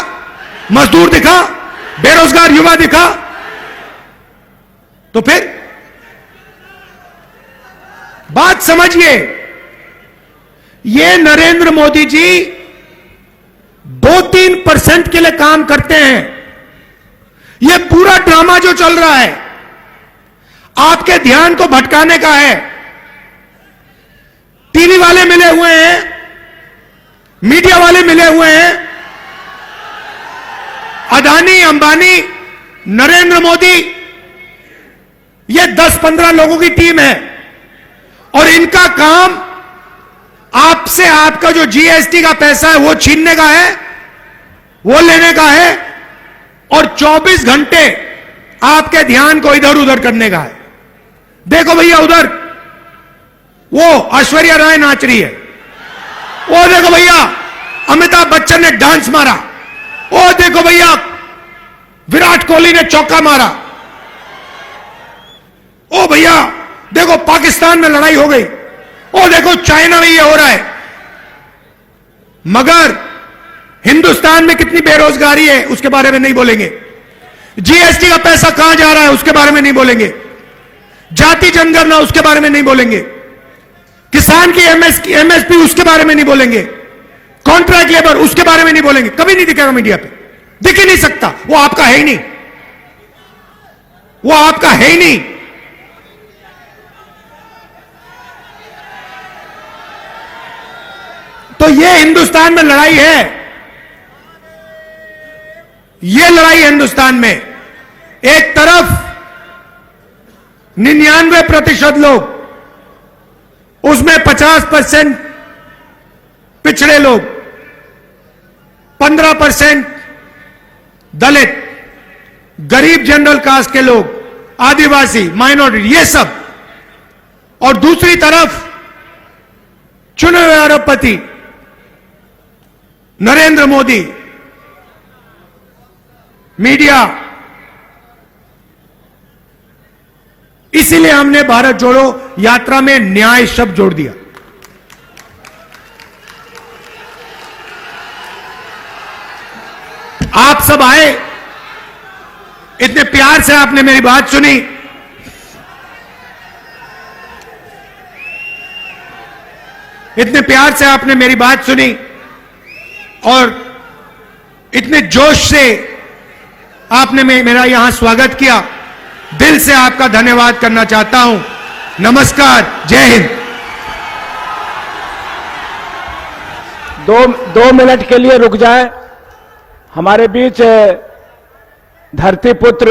मजदूर दिखा, बेरोजगार युवा दिखा? तो फिर बात समझिए, ये नरेंद्र मोदी जी 2-3% के लिए काम करते हैं। ये पूरा ड्रामा जो चल रहा है आपके ध्यान को भटकाने का है। टीवी वाले मिले हुए हैं, मीडिया वाले मिले हुए हैं, अदानी, अंबानी, नरेंद्र मोदी, ये 10-15 लोगों की टीम है और इनका काम आपसे आपका जो जीएसटी का पैसा है वो छीनने का है, वो लेने का है और 24 घंटे आपके ध्यान को इधर उधर करने का है। देखो भैया, उधर वो ऐश्वर्या राय नाच रही है, वो देखो भैया अमिताभ बच्चन ने डांस मारा, वो देखो भैया विराट कोहली ने चौका मारा, ओ भैया देखो पाकिस्तान में लड़ाई हो गई, ओ देखो चाइना में ये हो रहा है। मगर हिंदुस्तान में कितनी बेरोजगारी है उसके बारे में नहीं बोलेंगे। जीएसटी का पैसा कहां जा रहा है उसके बारे में नहीं बोलेंगे। जाति जनगणना उसके बारे में नहीं बोलेंगे, किसान की एमएसपी उसके बारे में नहीं बोलेंगे, कॉन्ट्रैक्ट लेबर उसके बारे में नहीं बोलेंगे। कभी नहीं दिखेगा मीडिया पे, दिख ही नहीं सकता, वो आपका है ही नहीं, वो आपका है ही नहीं। तो ये हिंदुस्तान में लड़ाई है, ये लड़ाई हिंदुस्तान में। एक तरफ 99% लोग, उसमें 50% पिछड़े लोग, 15% दलित, गरीब जनरल कास्ट के लोग, आदिवासी, माइनॉरिटी, ये सब। और दूसरी तरफ चुने हुए अरबपति नरेंद्र मोदी, मीडिया। इसीलिए हमने भारत जोड़ो यात्रा में न्याय शब्द जोड़ दिया। आप सब आए, इतने प्यार से आपने मेरी बात सुनी, इतने प्यार से आपने मेरी बात सुनी और इतने जोश से आपने मेरा यहां स्वागत किया। दिल से आपका धन्यवाद करना चाहता हूं। नमस्कार, जय हिंद। 2 मिनट के लिए रुक जाए। हमारे बीच धरती पुत्र,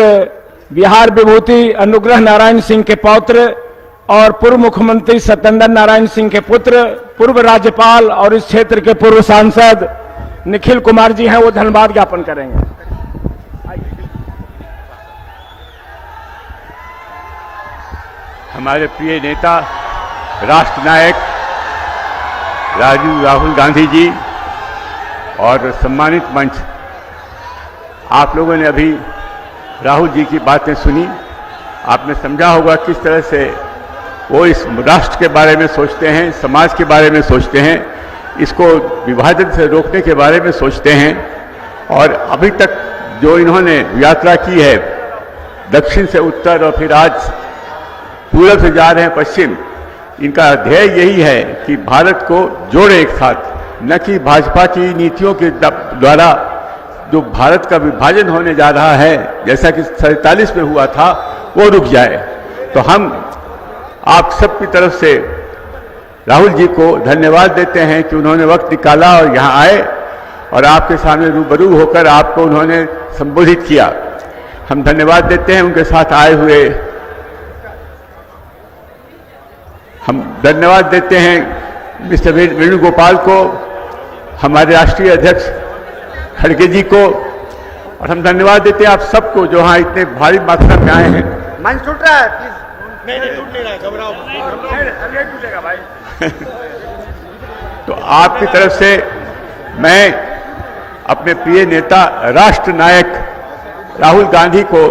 बिहार विभूति अनुग्रह नारायण सिंह के पौत्र और पूर्व मुख्यमंत्री सत्येंद्र नारायण सिंह के पुत्र, पूर्व राज्यपाल और इस क्षेत्र के पूर्व सांसद निखिल कुमार जी हैं, वो धन्यवाद ज्ञापन करेंगे। हमारे प्रिय नेता, राष्ट्र नायक राहुल गांधी जी और सम्मानित मंच, आप लोगों ने अभी राहुल जी की बातें सुनी। आपने समझा होगा किस तरह से वो इस राष्ट्र के बारे में सोचते हैं, समाज के बारे में सोचते हैं, इसको विभाजन से रोकने के बारे में सोचते हैं। और अभी तक जो इन्होंने यात्रा की है, दक्षिण से उत्तर और फिर आज पूरब से जा रहे हैं पश्चिम, इनका ध्येय यही है कि भारत को जोड़े एक साथ, न कि भाजपा की नीतियों के द्वारा जो भारत का विभाजन होने जा रहा है, जैसा कि 47 में हुआ था, वो रुक जाए। तो हम आप सब की तरफ से राहुल जी को धन्यवाद देते हैं कि उन्होंने वक्त निकाला और यहाँ आए और आपके सामने रूबरू होकर आपको उन्होंने संबोधित किया। हम धन्यवाद देते हैं उनके साथ आए हुए, हम धन्यवाद देते हैं मिस्टर वेणुगोपाल को, हमारे राष्ट्रीय अध्यक्ष खड़गे जी को, और हम धन्यवाद देते हैं आप सबको जो यहाँ इतने भारी मात्रा में आए हैं। मंच टूट रहा है, प्लीज। नहीं टूट नहीं रहा है, घबराओ, अभी टूटेगा भाई। तो आपकी तरफ से मैं अपने प्रिय नेता, राष्ट्र नायक राहुल गांधी को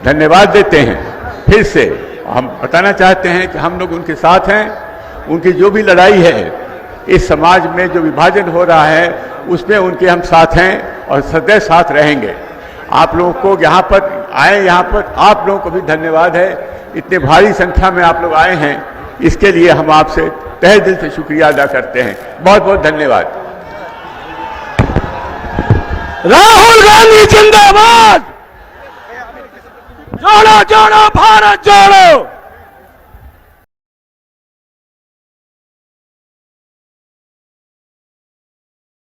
धन्यवाद देते हैं। फिर से हम बताना चाहते हैं कि हम लोग उनके साथ हैं। उनकी जो भी लड़ाई है, इस समाज में जो विभाजन हो रहा है, उसमें उनके हम साथ हैं और सदैव साथ रहेंगे। आप लोगों को यहाँ पर आए, यहाँ पर आप लोगों को भी धन्यवाद है। इतने भारी संख्या में आप लोग आए हैं, इसके लिए हम आपसे तहे दिल से शुक्रिया अदा करते हैं। बहुत बहुत धन्यवाद। राहुल गांधी जिंदाबाद। जोड़ो जोड़ो भारत जोड़ो।